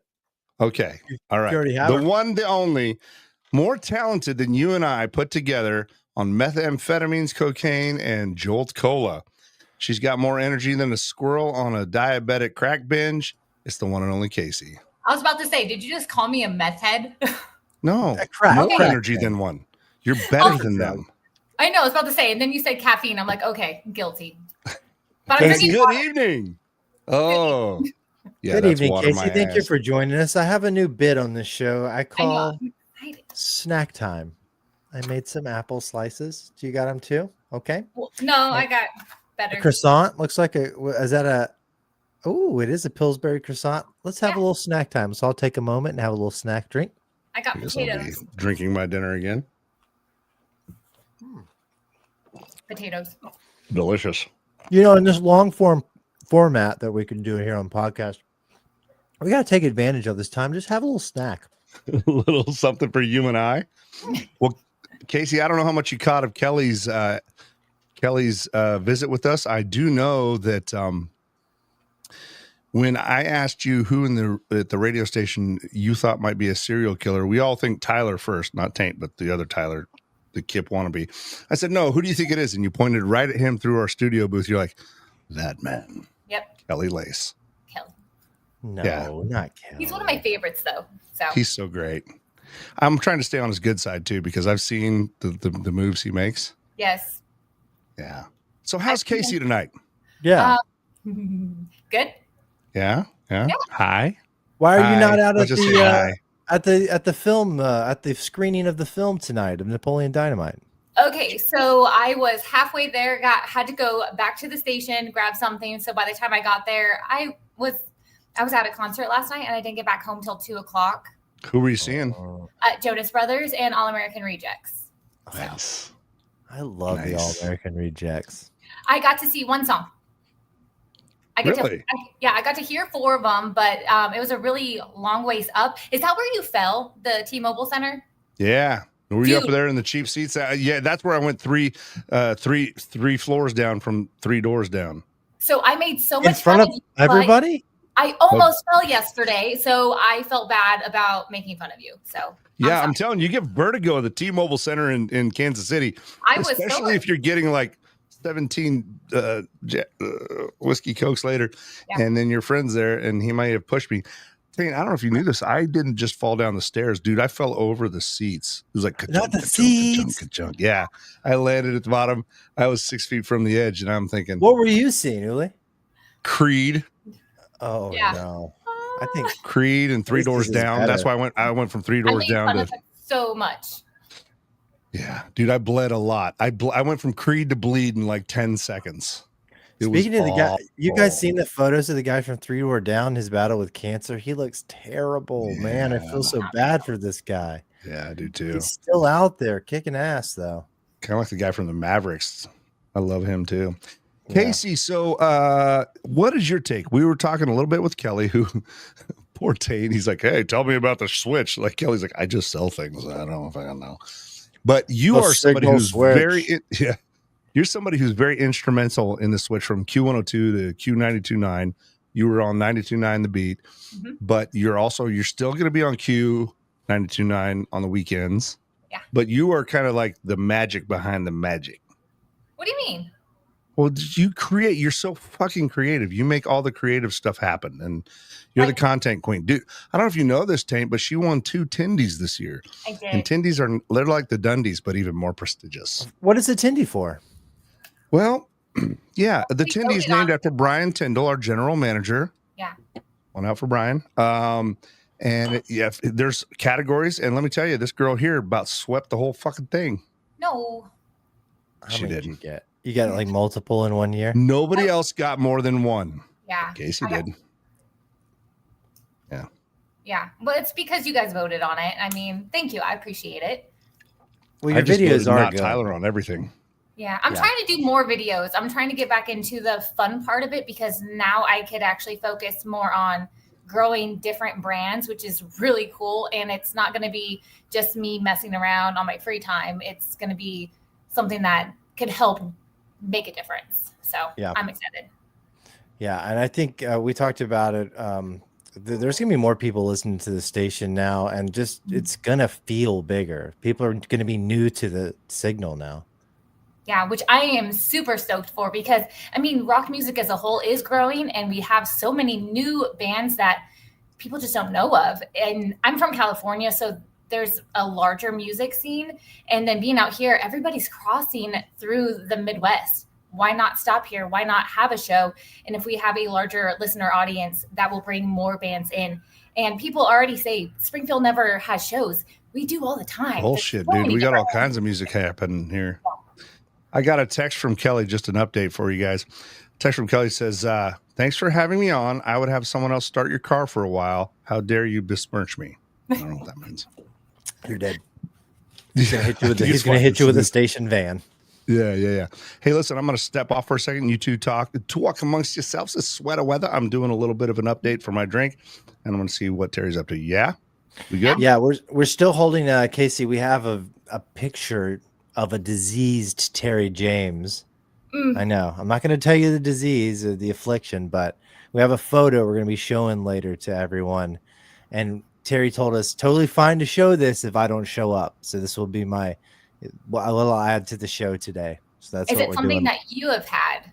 Okay. All right. You already have the her. one, the only, more talented than you and I put together on methamphetamines, cocaine, and Jolt Cola. She's got more energy than a squirrel on a diabetic crack binge. It's the one and only Casey. I was about to say, did you just call me a meth head? No, more energy than one. You're better than them. I know, I was about to say, and then you said caffeine. I'm like, okay, guilty. But Casey, good evening. Oh, yeah. Good evening, Casey. Thank you for joining us. I have a new bit on this show. I call Snack Time. I made some apple slices. Do you got them too? Okay. Well, no, I got better. A croissant looks like is that a? Oh, it is a Pillsbury croissant. Let's have a little snack time. So I'll take a moment and have a little snack drink. I got potatoes. Drinking my dinner again. Potatoes. Delicious. In this long format that we can do here on podcast, we got to take advantage of this time. Just have a little snack. A little something for you and I. Well, Casey, I don't know how much you caught of Kelly's visit with us. I do know that when I asked you who at the radio station you thought might be a serial killer, we all think Tyler first, not Taint, but the other Tyler, the Kip wannabe. I said, no, who do you think it is? And you pointed right at him through our studio booth. You're like, that man. Yep. Kelly Lace. Kelly. No, not Kelly. He's one of my favorites, though. So he's so great. I'm trying to stay on his good side too, because I've seen the moves he makes. Yes. Yeah. So how's Casey tonight? Yeah. Good. Yeah. Hi. Why are you not out Let's at just say hi. at the film at the screening of the film tonight of Napoleon Dynamite? Okay, so I was halfway there. Had to go back to the station, grab something. So by the time I got there, I was at a concert last night, and I didn't get back home till 2:00. Who were you seeing? Jonas Brothers and All American Rejects. Nice. I love the All American Rejects. I got to see one song. I got to hear 4 of them, but it was a really long ways up. Is that where you fell, the T-Mobile Center? Yeah. Were you up there in the cheap seats? Yeah, that's where I went three floors down from 3 doors down. So I made so much in front of everybody. I almost fell yesterday, so I felt bad about making fun of you. So yeah, I'm telling you, you get vertigo at the T-Mobile Center in Kansas City, especially if you're getting like 17 whiskey cokes later, and then your friend's there, and he might have pushed me. I don't know if you knew this. I didn't just fall down the stairs, dude. I fell over the seats. It was like not the seats. Yeah, I landed at the bottom. I was 6 feet from the edge, and I'm thinking, what were you seeing, Uli? Creed. Oh no, I think Creed and 3 Doors Down. That's why I went from 3 Doors Down to so much. Yeah, dude, I bled a lot. I went from Creed to bleed in like 10 seconds. Speaking of the guy, you guys seen the photos of the guy from 3 Doors Down, his battle with cancer? He looks terrible, man. I feel so bad for this guy. Yeah, I do too. He's still out there kicking ass, though. Kind of like the guy from the Mavericks. I love him too. Yeah. Casey, so what is your take? We were talking a little bit with Kelly, who poor Taint. He's like, hey, tell me about the Switch. Like Kelly's like, I just sell things. I don't know if I don't know. But you are somebody who's you're somebody who's very instrumental in the switch from Q102 to Q929. You were on 92.9 The Beat, but you're still going to be on Q929 on the weekends. Yeah. But you are kind of like the magic behind the magic. What do you mean? Well, you're so fucking creative. You make all the creative stuff happen, and you're the content queen. Dude, I don't know if you know this, Taint, but she won 2 Tindies this year. I did. And Tindies they're like the Dundies, but even more prestigious. What is a Tindy for? Well, yeah, the Tindy is named after Brian Tyndall, our general manager. Yeah. One out for Brian. There's categories, and let me tell you, this girl here about swept the whole fucking thing. No. She did. You got like multiple in one year? Nobody else got more than one. Yeah. Casey did. Yeah. Yeah. But it's because you guys voted on it. I mean, thank you. I appreciate it. Well, your videos are not good. Tyler on everything. Yeah, I'm trying to do more videos. I'm trying to get back into the fun part of it because now I could actually focus more on growing different brands, which is really cool. And it's not going to be just me messing around on my free time. It's going to be something that could help make a difference. So I'm excited. Yeah, and I think we talked about it. There's going to be more people listening to the station now, and just it's going to feel bigger. People are going to be new to the signal now. Yeah, which I am super stoked for because, I mean, rock music as a whole is growing and we have so many new bands that people just don't know of. And I'm from California, so there's a larger music scene. And then being out here, everybody's crossing through the Midwest. Why not stop here? Why not have a show? And if we have a larger listener audience, that will bring more bands in. And people already say Springfield never has shows. We do all the time. Bullshit, dude. We got all kinds of music happening here. I got a text from Kelly, just an update for you guys. Text from Kelly says, thanks for having me on. I would have someone else start your car for a while. How dare you besmirch me? I don't know what that means. You're dead. He's going to hit you with a station van. Yeah. Hey, listen, I'm going to step off for a second. You two talk amongst yourselves. This sweater weather. I'm doing a little bit of an update for my drink, and I'm going to see what Terry's up to. Yeah? We good? Yeah, we're still holding, Casey, we have a picture of a diseased Terry James. I know. I'm not going to tell you the disease or the affliction, but we have a photo we're going to be showing later to everyone. And Terry told us totally fine to show this if I don't show up. So this will be a little add to the show today. So that's what we're doing. Is it something that you have had?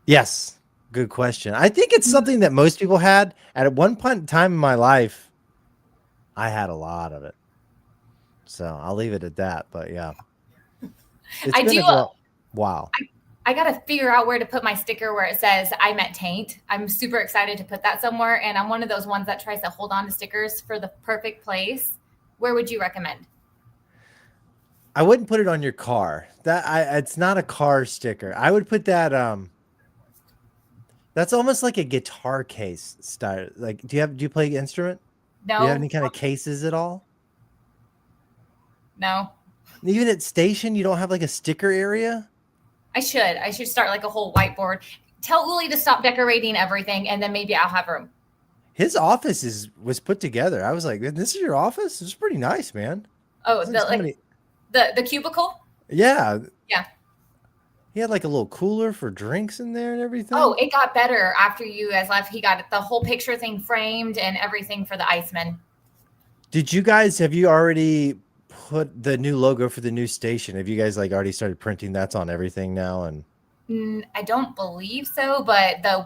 Yes. Good question. I think it's something that most people had. At one point in time in my life, I had a lot of it. So I'll leave it at that. But yeah. Wow. I got to figure out where to put my sticker where it says I met Taint. I'm super excited to put that somewhere. And I'm one of those ones that tries to hold on to stickers for the perfect place. Where would you recommend? I wouldn't put it on your car. It's not a car sticker. I would put that that's almost like a guitar case style. Like do you play an instrument? No. Do you have any kind of cases at all? No. Even at station, you don't have like a sticker area? I should start like a whole whiteboard. Tell Uli to stop decorating everything, and then maybe I'll have room. His office was put together. I was like, "This is your office? It's pretty nice, man." Oh, the cubicle? Yeah. Yeah. He had like a little cooler for drinks in there and everything. Oh, it got better after you guys left. He got the whole picture thing framed and everything for the Iceman. Have you already put the new logo for the new station? Have you guys like already started printing? That's on everything now? And I don't believe so, but the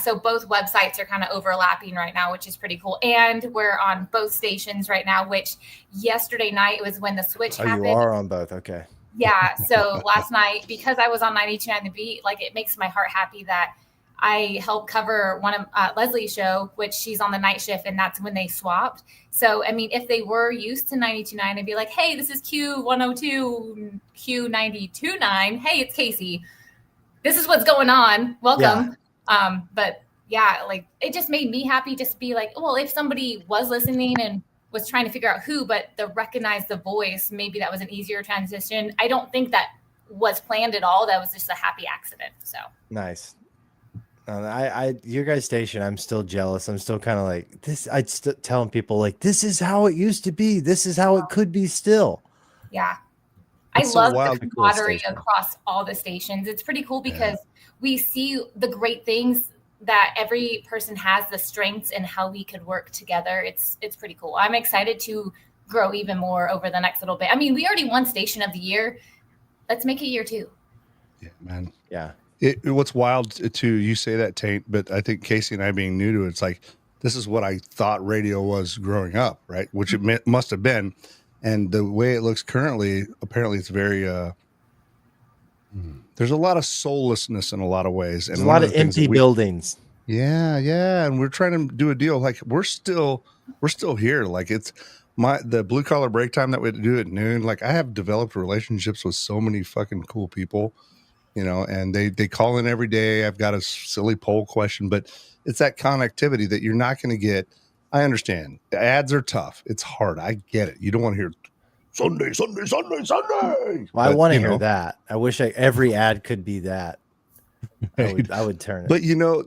so both websites are kind of overlapping right now, which is pretty cool. And we're on both stations right now, which yesterday night was when the switch happened. You are on both. Okay. Yeah. So last night, because I was on 92.9 The Beat, like it makes my heart happy that I helped cover one of Leslie's show, which she's on the night shift, and that's when they swapped. So, I mean, if they were used to 92.9, I'd be like, hey, this is Q102, Q92.9. Hey, it's Casey. This is what's going on. Welcome. Yeah. But yeah, like it just made me happy just to be like, well, if somebody was listening and was trying to figure out who, but the recognize the voice, maybe that was an easier transition. I don't think that was planned at all. That was just a happy accident. So nice. Your guys' station, I'm still jealous. I'm still kind of like this. I'd telling people like, this is how it used to be. This is how it could be still. Yeah. It's I love wild, the camaraderie across all the stations. It's pretty cool because we see the great things that every person has, the strengths and how we could work together. It's pretty cool. I'm excited to grow even more over the next little bit. I mean, we already won Station of the Year. Let's make it year 2. Yeah, man. Yeah. What's wild too, you say that, Taint, but I think Casey and I being new to it, it's like, this is what I thought radio was growing up, right? Which it must have been. And the way it looks currently, apparently it's very, there's a lot of soullessness in a lot of ways. There's a lot of empty buildings. Yeah. Yeah. And we're trying to do a deal. Like we're still here. Like it's the blue collar break time that we do at noon. Like I have developed relationships with so many fucking cool people, you know, and they call in every day. I've got a silly poll question, but it's that connectivity that you're not going to get. I understand. The ads are tough. It's hard. I get it. You don't want to hear Sunday. Well, I want to hear that. I wish every ad could be that. I would turn it. But you know,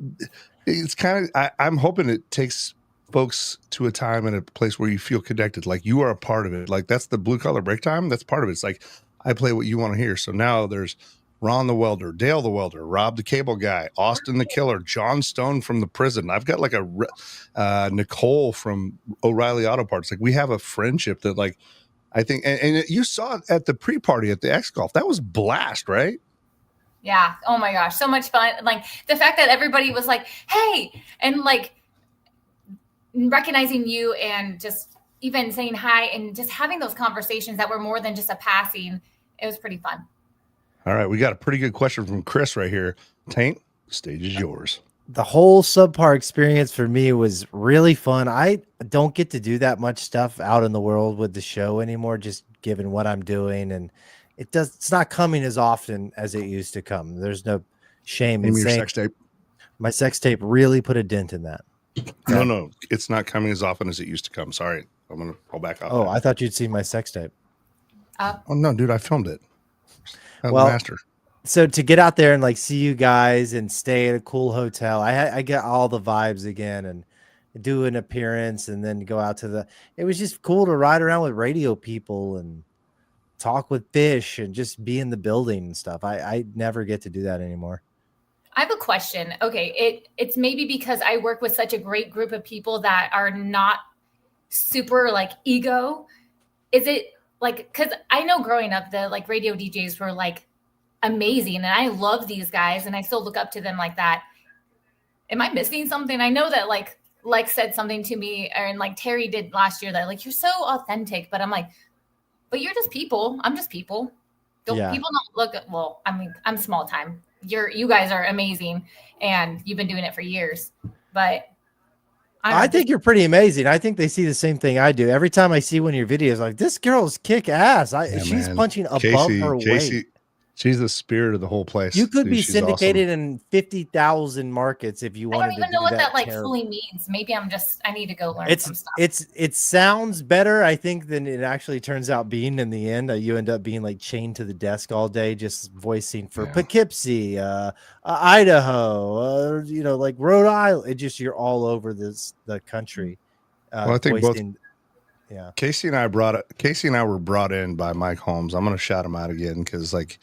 it's kind of. I'm hoping it takes folks to a time and a place where you feel connected, like you are a part of it. Like that's the blue collar break time. That's part of it. It's like I play what you want to hear. So now there's Ron the welder, Dale the welder, Rob the cable guy, Austin the killer, John Stone from the prison. I've got like a Nicole from O'Reilly Auto Parts. Like we have a friendship that like I think, and you saw it at the pre-party at the X Golf. That was blast, right? Yeah. Oh my gosh, so much fun. Like the fact that everybody was like, "Hey," and like recognizing you and just even saying hi and just having those conversations that were more than just a passing. It was pretty fun. All right, we got a pretty good question from Chris right here. Taint, the stage is yours. The whole subpar experience for me was really fun. I don't get to do that much stuff out in the world with the show anymore, just given what I'm doing, and it's not coming as often as it used to come. There's no shame in saying sex tape. My sex tape really put a dent in that. No, it's not coming as often as it used to come. Sorry, I'm gonna pull back off. Oh, I thought you'd seen my sex tape. Oh no, dude, I filmed it. Well, master. So to get out there and like see you guys and stay at a cool hotel, I get all the vibes again and do an appearance and then go out to it was just cool to ride around with radio people and talk with Fish and just be in the building and stuff. I never get to do that anymore. I have a question. Okay, it's maybe because I work with such a great group of people that are not super like ego. Is it like, because I know growing up, the like radio DJs were like amazing, and I love these guys, and I still look up to them like that. Am I missing something? I know that like said something to me, and like Terry did last year that like you're so authentic, but I'm like, but you're just people. I'm just people. People don't look at, well, I mean, I'm small time. You guys are amazing, and you've been doing it for years, but. I think you're pretty amazing. I think they see the same thing I do. Every time I see one of your videos, like this girl's kick ass. She's punching above her weight. She's the spirit of the whole place. You could be syndicated in 50,000 markets if you wanted to. I don't even know what that like fully means. Maybe I need to go learn some stuff. It sounds better, I think, than it actually turns out being in the end. You end up being like chained to the desk all day, just voicing for Poughkeepsie, Idaho, like Rhode Island. You're all over the country. Well, I think voicing, Casey and I were brought in by Mike Holmes. I'm going to shout him out again because like.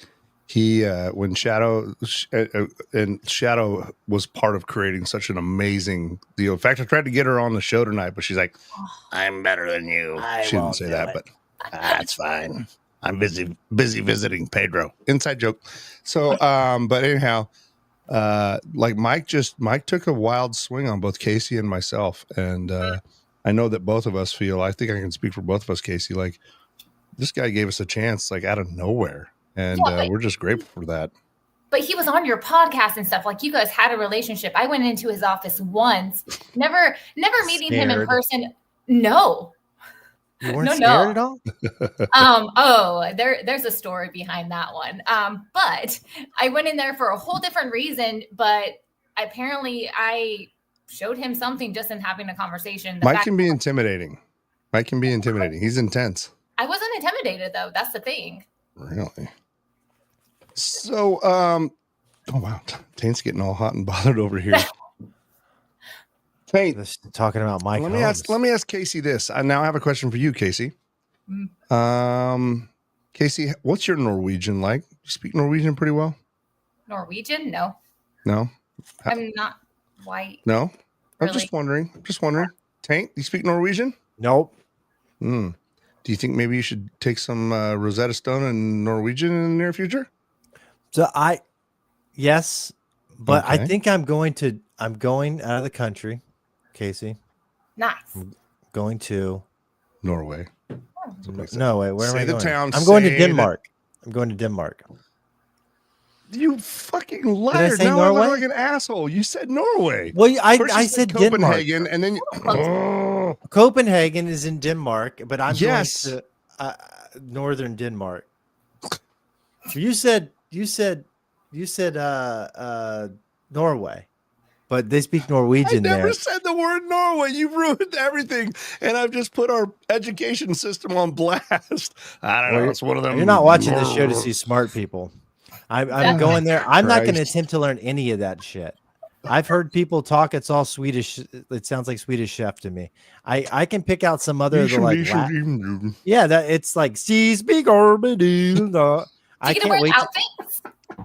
He when Shadow was part of creating such an amazing deal. In fact, I tried to get her on the show tonight, but she's like, "I'm better than you." She didn't say that, but that's fine. I'm busy visiting Pedro. Inside joke. So, but anyhow, like Mike took a wild swing on both Casey and myself, and I know that both of us feel. I think I can speak for both of us, Casey. Like this guy gave us a chance, like out of nowhere. And we're just grateful for that. But he was on your podcast and stuff. Like you guys had a relationship. I went into his office once, never meeting him in person. No. You weren't scared at all? There's a story behind that one. But I went in there for a whole different reason. But apparently I showed him something just in having a conversation. Mike can be intimidating. Mike can be intimidating. He's intense. I wasn't intimidated though. That's the thing. Really? So, oh wow, Taint's getting all hot and bothered over here. Taint, talking about Mike. Let me ask Casey this. I now have a question for you, Casey. Casey, what's your Norwegian like? You speak Norwegian pretty well? Norwegian? No. No? I'm not white. No? Really? I'm just wondering. Taint, you speak Norwegian? Nope. Do you think maybe you should take some Rosetta Stone in Norwegian in the near future? So yes, but okay. I think I'm going out of the country, Casey. Nice. I'm going to Norway. No, wait, where am I going? Town, I'm going to Denmark. I'm going to Denmark. You fucking liar. Did I say now Norway? I look like an asshole. You said Norway. Well, I said Copenhagen, Denmark. and then Copenhagen is in Denmark, but I'm going to northern Denmark. You said Norway, but they speak Norwegian there. I never said the word Norway. You've ruined everything, and I've just put our education system on blast. I don't know. It's one of them. You're not watching this show to see smart people. I'm going there. I'm not going to attempt to learn any of that shit. I've heard people talk. It's all Swedish. It sounds like Swedish chef to me. I can pick out some other that it's like speak or I can't wait.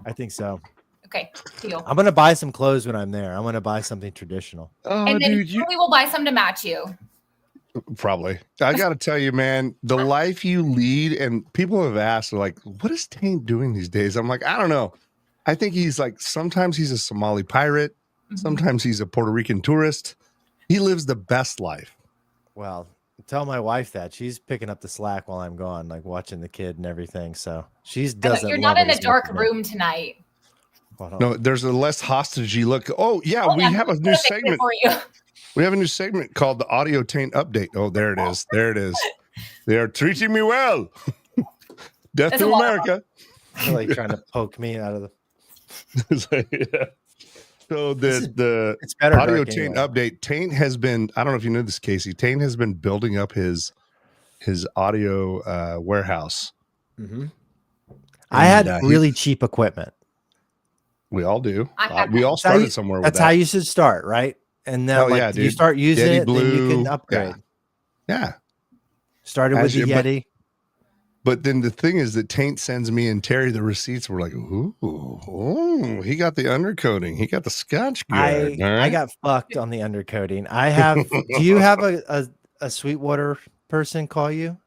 I think so. Okay, deal. I'm gonna buy some clothes when I'm there. I'm gonna buy something traditional. Oh, and then dude, we will buy some to match you. Probably. I got to tell you, man, the life you lead, and people have asked, like, what is Taint doing these days? I'm like, I don't know. I think he's like, sometimes he's a Somali pirate. Sometimes he's a Puerto Rican tourist. He lives the best life. Well, tell my wife that. She's picking up the slack while I'm gone, like watching the kid and everything. So she's doesn't. You're not in a dark room tonight. No, there's a less hostagey look. Oh, yeah, we have a new segment for you. We have a new segment called the Audio Taint Update. Oh, there it is. There it is. They are treating me well. Death to America. They're like trying to poke me out of the. So the Audio Taint Update. Taint has been. I don't know if you knew this, Casey. Taint has been building up his audio warehouse. Mm-hmm. I had really cheap equipment. We all do. We all started somewhere with that. That's how you should start, right? And then you start using Yeti Blue, then you can upgrade. Yeah. Started with the Yeti. But then the thing is that Taint sends me and Terry the receipts. We're like, ooh, he got the undercoating. He got the Scotch guard. I got fucked on the undercoating. I have. Do you have a Sweetwater person call you?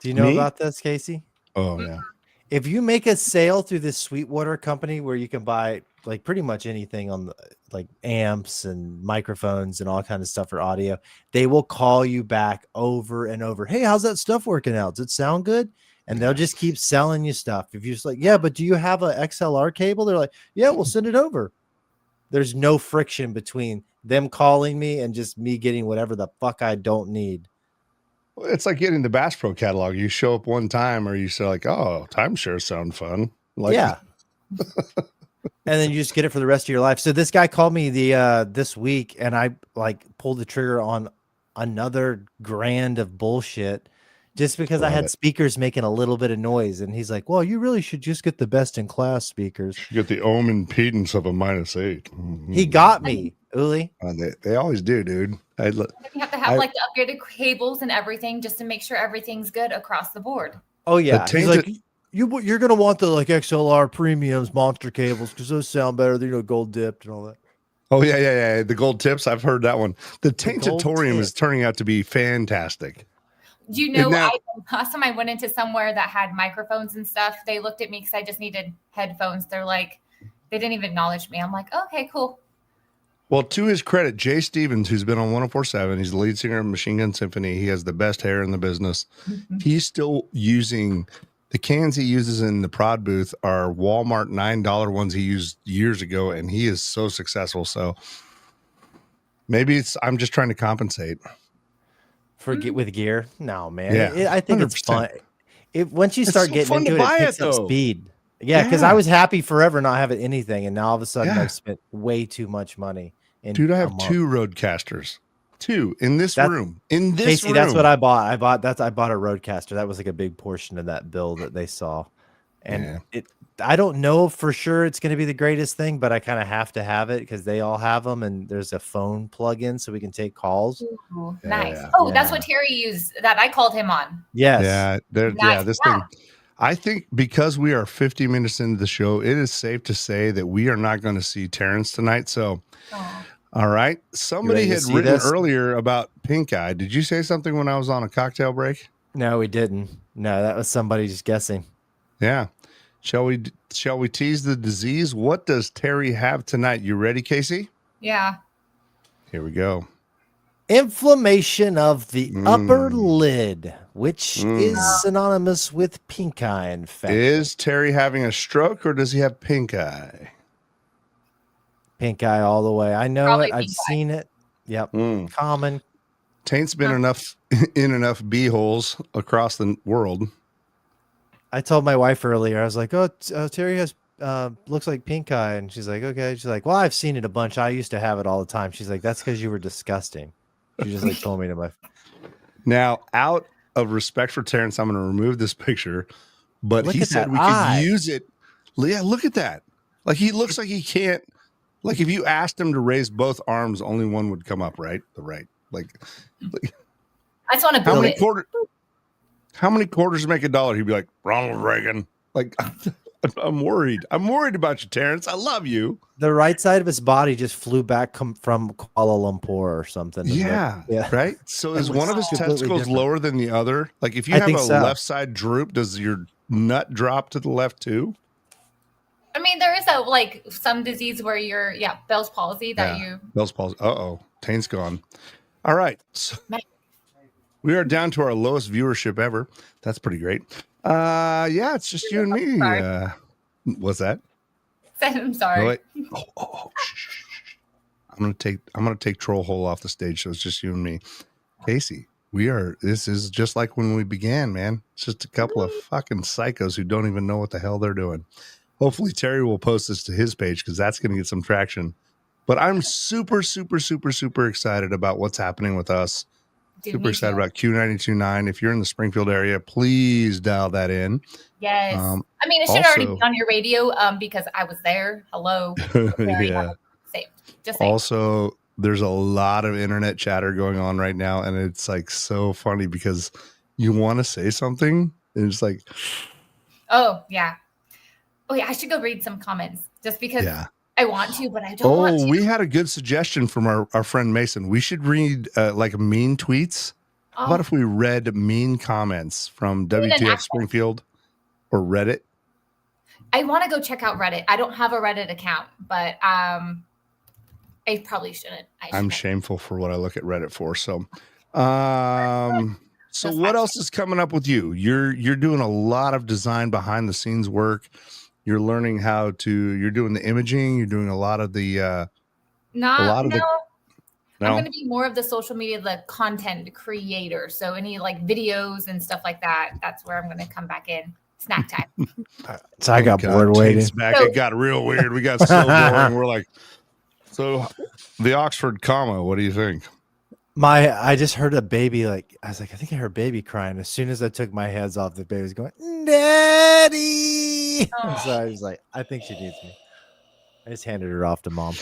Do you know about this, Casey? Oh, yeah. If you make a sale through this Sweetwater company where you can buy like pretty much anything on the, like amps and microphones and all kind of stuff for audio, they will call you back over and over. Hey, how's that stuff working out? Does it sound good? And they'll just keep selling you stuff. If you're just like, yeah, but do you have an XLR cable? They're like, yeah, we'll send it over. There's no friction between them calling me and just me getting whatever the fuck I don't need. It's like getting the Bass Pro catalog. You show up one time, or you say like, "Oh, timeshares sound fun." Like, yeah, and then you just get it for the rest of your life. So this guy called me this week, and I like pulled the trigger on another grand of bullshit, just because I had speakers making a little bit of noise. And he's like, "Well, you really should just get the best in class speakers. You get the ohm impedance of a -8." Mm-hmm. He got me, Uli. They always do, dude. You have to have like the upgraded cables and everything just to make sure everything's good across the board. Oh yeah, he's like, you're gonna want the like XLR premiums, monster cables, because those sound better. They're gold dipped and all that. Oh yeah. The gold tips. I've heard that one. The Taintatorium is turning out to be fantastic. Do you know, last time I went into somewhere that had microphones and stuff, they looked at me because I just needed headphones. They're like, they didn't even acknowledge me. I'm like, okay, cool. Well, to his credit, Jay Stevens, who's been on 104.7, he's the lead singer of Machine Gun Symphony. He has the best hair in the business. He's still using the cans he uses in the prod booth are Walmart $9 ones he used years ago, and he is so successful. So maybe I'm just trying to compensate. With gear? No, man. Yeah, I think 100%. It's fun. Once you start getting into it, it picks up speed. Yeah, because I was happy forever not having anything, and now all of a sudden I've spent way too much money. Dude, I have 2 Roadcasters. 2 in this room. In this Casey, room. that's what I bought. I bought a Roadcaster. That was like a big portion of that bill that they saw. And I don't know for sure it's going to be the greatest thing, but I kind of have to have it because they all have them, and there's a phone plug-in so we can take calls. Ooh, nice. That's what Terry used that I called him on. Yes. Yeah. This thing. I think because we are 50 minutes into the show, it is safe to say that we are not going to see Terrence tonight. So, all right. Somebody had written earlier about pink eye. Did you say something when I was on a cocktail break? No, we didn't. No, that was somebody just guessing. Yeah. Shall we tease the disease? What does Terry have tonight? You ready, Casey? Yeah. Here we go. Inflammation of the upper lid, which is synonymous with pink eye infection. Is Terry having a stroke or does he have pink eye? Pink eye all the way. I know Probably it. I've seen it. Yep. Common. Taint's been in enough bee-holes across the world. I told my wife earlier, I was like, Terry has looks like pink eye. And she's like, okay. She's like, well, I've seen it a bunch. I used to have it all the time. She's like, that's because you were disgusting. She just like told me to my. Now, out of respect for Terrence, I'm going to remove this picture. But he said we could use it. Yeah, look at that. Like he looks like he can't. Like if you asked him to raise both arms, only one would come up, right? The right. Like I just want to build it. How many quarters make $1? He'd be like, Ronald Reagan. Like, I'm worried. I'm worried about you, Terrence. I love you. The right side of his body just flew back from Kuala Lumpur or something. Yeah. Right? So is one of his testicles lower than the other? Like, if you have a left side droop, does your nut drop to the left too? I mean, there is some disease where you're, Bell's palsy Bell's palsy. Uh-oh. Taint's gone. All right. So, we are down to our lowest viewership ever. That's pretty great. It's just you and me. What's that? I'm sorry. Shh. I'm gonna take Troll Hole off the stage, so it's just you and me. Casey, this is just like when we began, man. It's just a couple of fucking psychos who don't even know what the hell they're doing. Hopefully Terry will post this to his page because that's gonna get some traction. But I'm super, super, super, super excited about what's happening with us. Super excited about Q92.9. If you're in the Springfield area, please dial that in. Yes. I mean, it should already be on your radio because I was there. Hello. Yeah. Just also, there's a lot of internet chatter going on right now, and it's like so funny because you want to say something, and it's like, oh yeah, I should go read some comments just because. Yeah. I want to, but I don't want to. We had a good suggestion from our friend Mason. We should read like mean tweets. How about if we read mean comments from WTF Springfield or Reddit? I want to go check out Reddit. I don't have a Reddit account, but I probably shouldn't. I'm shameful for what I look at Reddit for. So what else is coming up with you? You're doing a lot of design behind the scenes work. You're learning you're doing the imaging. You're doing a lot of the, I'm going to be more of the social media, the content creator. So any like videos and stuff like that, that's where I'm going to come back in. Snack time. So I got bored waiting. It got real weird. We got so boring. We're like, so the Oxford comma, what do you think? I just heard a baby, I was like, I think I heard baby crying. As soon as I took my hands off, the baby was going, Daddy. Oh. So I was like, I think she needs me. I just handed her off to Mom.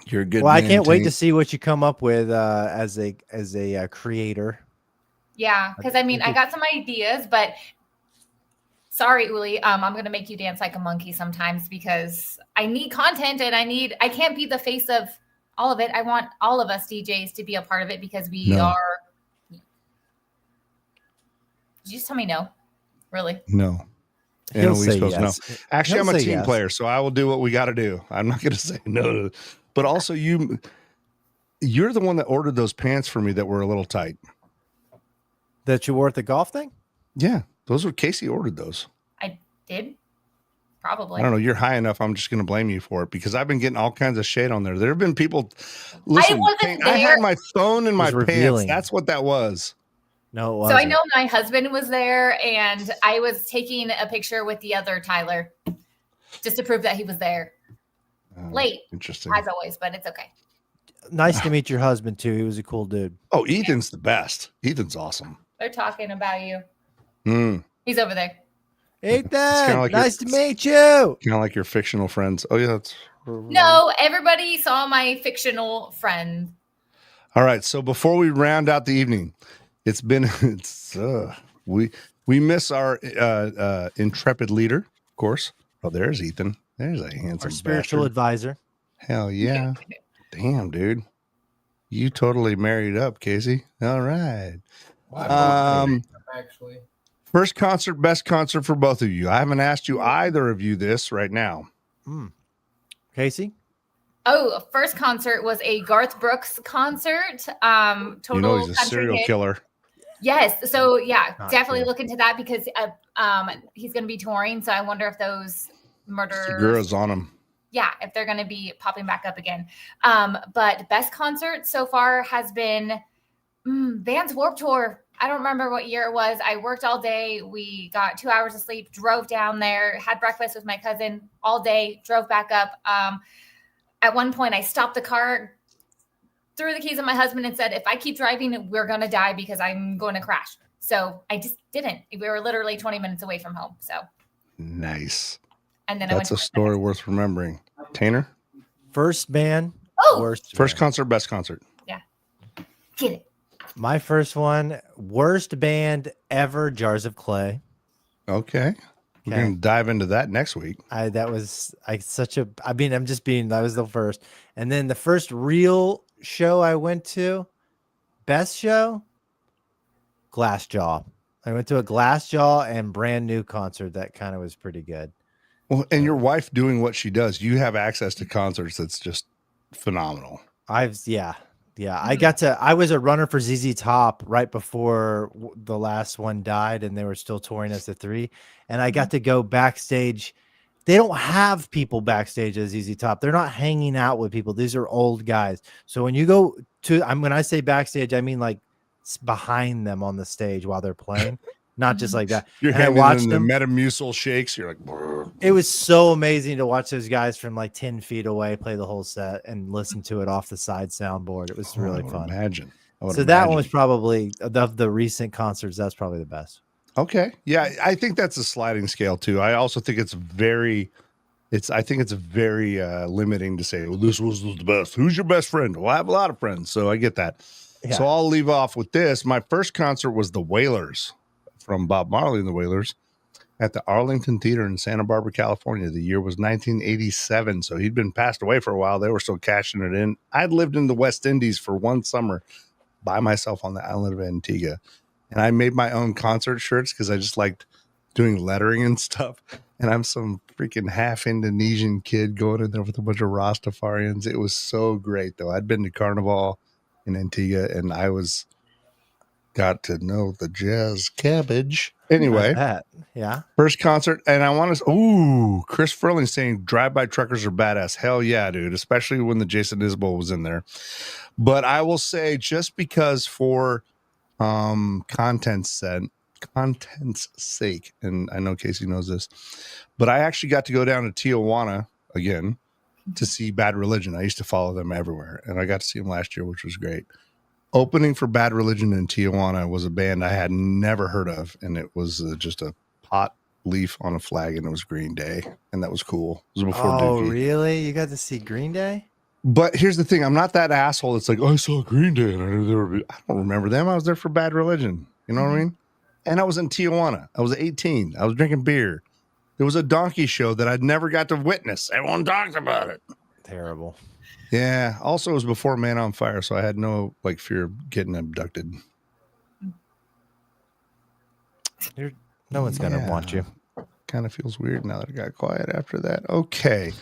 You're a good. Well, I can't wait to see what you come up with as a creator. Yeah, because I mean, I got some ideas, but sorry, Uli, I'm gonna make you dance like a monkey sometimes because I need content and I can't be the face of all of it. I want all of us DJs to be a part of it because we are. Did you just tell me no? Really? No. He'll say yes. No. Actually, I'm a team player, so I will do what we got to do. I'm not going to say no. But also, you're the one that ordered those pants for me that were a little tight. That you wore at the golf thing? Yeah, those were Casey ordered those. I did. Probably. I don't know. You're high enough. I'm just going to blame you for it because I've been getting all kinds of shade on there. There have been people. Listen, I had my phone in my pants. That's what that was. No, it wasn't. So I know my husband was there, and I was taking a picture with the other Tyler, just to prove that he was there. Late, interesting, as always, but it's okay. nice to meet your husband too. He was a cool dude. Oh, Ethan's the best. Ethan's awesome. They're talking about you. Mm. He's over there. Ethan, like nice to meet you. Kind of like your fictional friends. Oh, yeah. That's... No, everybody saw my fictional friend. All right. So before we round out the evening, we miss our intrepid leader, of course. Oh, there's Ethan. There's a handsome Our spiritual advisor. Hell yeah. Damn, dude. You totally married up, Casey. All right. Actually, first concert, best concert for both of you. I haven't asked you either of you this right now. Casey? Oh, first concert was a Garth Brooks concert. Total he's a serial killer. Yes. So yeah, Not definitely true. look into that because he's going to be touring. So I wonder if those murders, Segura's on him. yeah, if they're going to be popping back up again. But best concert so far has been Vans Warped Tour. I don't remember what year it was. I worked all day. We got 2 hours of sleep, drove down there, had breakfast with my cousin all day, drove back up. At one point, I stopped the car, threw the keys at my husband and said, if I keep driving, we're going to die because I'm going to crash. So I just didn't. We were literally 20 minutes away from home. So nice. And then that's a story worth remembering. Tanner? First band. First band. concert, best concert. Yeah. Get it. My first one, worst band ever, Jars of Clay. Okay. We're going to dive into that next week. That was the first. And then the first real show I went to, best show, Glassjaw. I went to a Glassjaw and Brand New concert. That kind of was pretty good. Well, and your wife doing what she does, you have access to concerts that's just phenomenal. I was a runner for ZZ Top right before the last one died, and they were still touring as the three. And I got to go backstage. They don't have people backstage at ZZ Top. They're not hanging out with people. These are old guys. So when you go to, when I say backstage, I mean like behind them on the stage while they're playing, not just like that. You're watching the Metamucil shakes. You're like, brr. It was so amazing to watch those guys from like 10 feet away play the whole set and listen to it off the side soundboard. It was really fun. That one was probably of the recent concerts. That's probably the best. Okay. Yeah. I think that's a sliding scale too. I also think it's very limiting to say, well, this was the best. Who's your best friend? Well, I have a lot of friends, so I get that. Yeah. So I'll leave off with this. My first concert was the Wailers from Bob Marley and the Wailers at the Arlington Theater in Santa Barbara, California. The year was 1987. So he'd been passed away for a while. They were still cashing it in. I'd lived in the West Indies for one summer by myself on the island of Antigua. And I made my own concert shirts because I just liked doing lettering and stuff. And I'm some freaking half Indonesian kid going in there with a bunch of Rastafarians. It was so great, though. I'd been to Carnival in Antigua, and I got to know the jazz cabbage. Anyway, yeah. First concert, and I want to. Chris Furling saying drive-by truckers are badass. Hell yeah, dude! Especially when the Jason Isbell was in there. But I will say, just because for content's sake, and I know Casey knows this, but I actually got to go down to Tijuana again to see Bad Religion. I used to follow them everywhere, and I got to see them last year, which was great. Opening for Bad Religion in Tijuana was a band I had never heard of, and it was just a pot leaf on a flag, and it was Green Day, and that was cool. It was before Dookie. Really? You got to see Green Day? But here's the thing. I'm not that asshole that's like, I saw Green Day, and I don't remember them. I was there for Bad Religion. You know what I mean? And I was in Tijuana. I was 18. I was drinking beer. There was a donkey show that I'd never got to witness. Everyone talked about it. Terrible. Yeah. Also, it was before Man on Fire, so I had no fear of getting abducted. No one's gonna want you. Kind of feels weird now that it got quiet after that. Okay.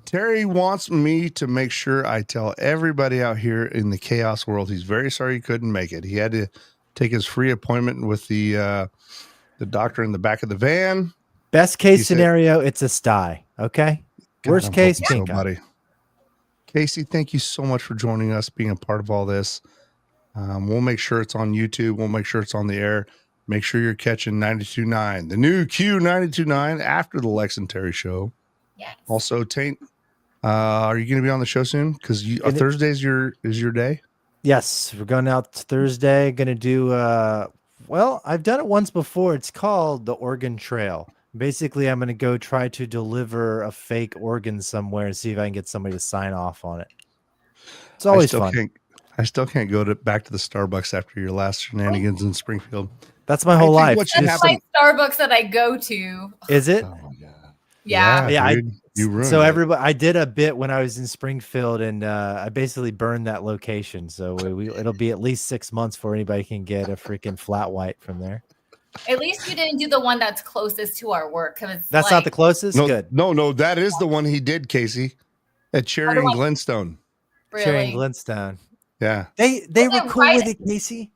Terry wants me to make sure I tell everybody out here in the KAOS world he's very sorry he couldn't make it. He had to take his free appointment with the doctor in the back of the van. Best case scenario, it's a sty. Okay. Worst case, pink eye. Casey, thank you so much for joining us, being a part of all this. We'll make sure it's on YouTube. We'll make sure it's on the air. Make sure you're catching 92.9, the new Q 92.9 after the Lex and Terry show. Yes. Also, Taint Are you going to be on the show soon? Because Thursday is your day. Yes, we're going out Thursday. Going to do. Well, I've done it once before. It's called the Oregon Trail. Basically, I'm going to go try to deliver a fake organ somewhere and see if I can get somebody to sign off on it. It's always fun. I still can't go back to the Starbucks after your last shenanigans in Springfield. That's my whole life. That's my Starbucks that I go to. Is it? Oh my God. Yeah. Dude, you ruined so it. everybody, I did a bit when I was in Springfield, and I basically burned that location. So it'll be at least 6 months before anybody can get a freaking flat white from there. At least you didn't do the one that's closest to our work. That's not the closest? No, Good. No, that is the one he did, Casey, at Cherry and Glenstone. Really? Cherry and Glenstone. Yeah. They were cool with it, Casey.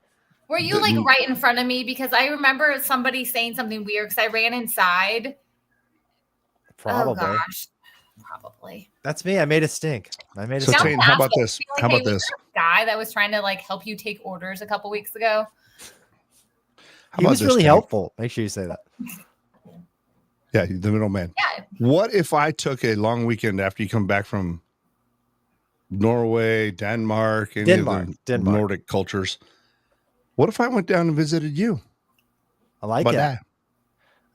Were you like right in front of me? Because I remember somebody saying something weird because I ran inside. Probably. Oh gosh. Probably. That's me. I made a stink. So Taint, how about this? Like, how about this? Guy that was trying to like help you take orders a couple weeks ago. He was really helpful. Make sure you say that. Yeah, the middleman. Yeah. What if I took a long weekend after you come back from Norway, Denmark, any of the Nordic cultures? What if I went down and visited you? I like that.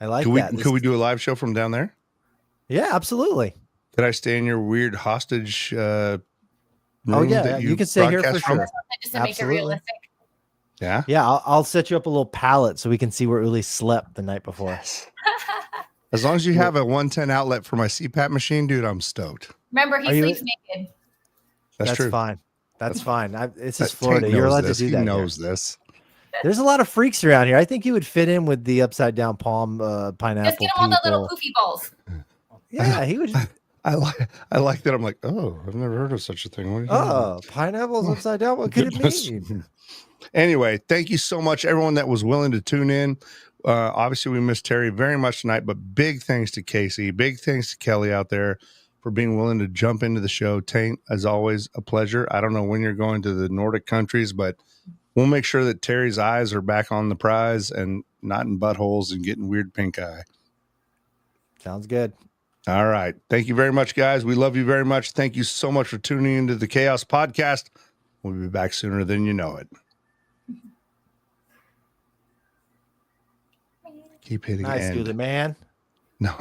I like that. Could we do a live show from down there? Yeah, absolutely. Could I stay in your weird hostage room? Oh yeah, you can stay here for sure. Just to make it realistic. Yeah. Yeah, I'll set you up a little pallet so we can see where Uli slept the night before. Yes. As long as you have a 110 outlet for my CPAP machine, dude, I'm stoked. Remember, he sleeps naked. That's true. Fine. That's fine. This is Florida. You're allowed to do that. He knows this. There's a lot of freaks around here. I think you would fit in with the upside down palm pineapple. Just get him all the little poofy balls. Yeah, he would. I like that. I'm like, oh, I've never heard of such a thing. Pineapples upside down. What could it mean? Anyway, thank you so much, everyone that was willing to tune in. Obviously, we missed Terry very much tonight, but big thanks to Casey, big thanks to Kelly out there for being willing to jump into the show. Taint, as always, a pleasure. I don't know when you're going to the Nordic countries, but we'll make sure that Terry's eyes are back on the prize and not in buttholes and getting weird pink eye. Sounds good. All right. Thank you very much, guys. We love you very much. Thank you so much for tuning into the KAOS podcast. We'll be back sooner than you know it. Keep hitting nice, end. Nice, man. No.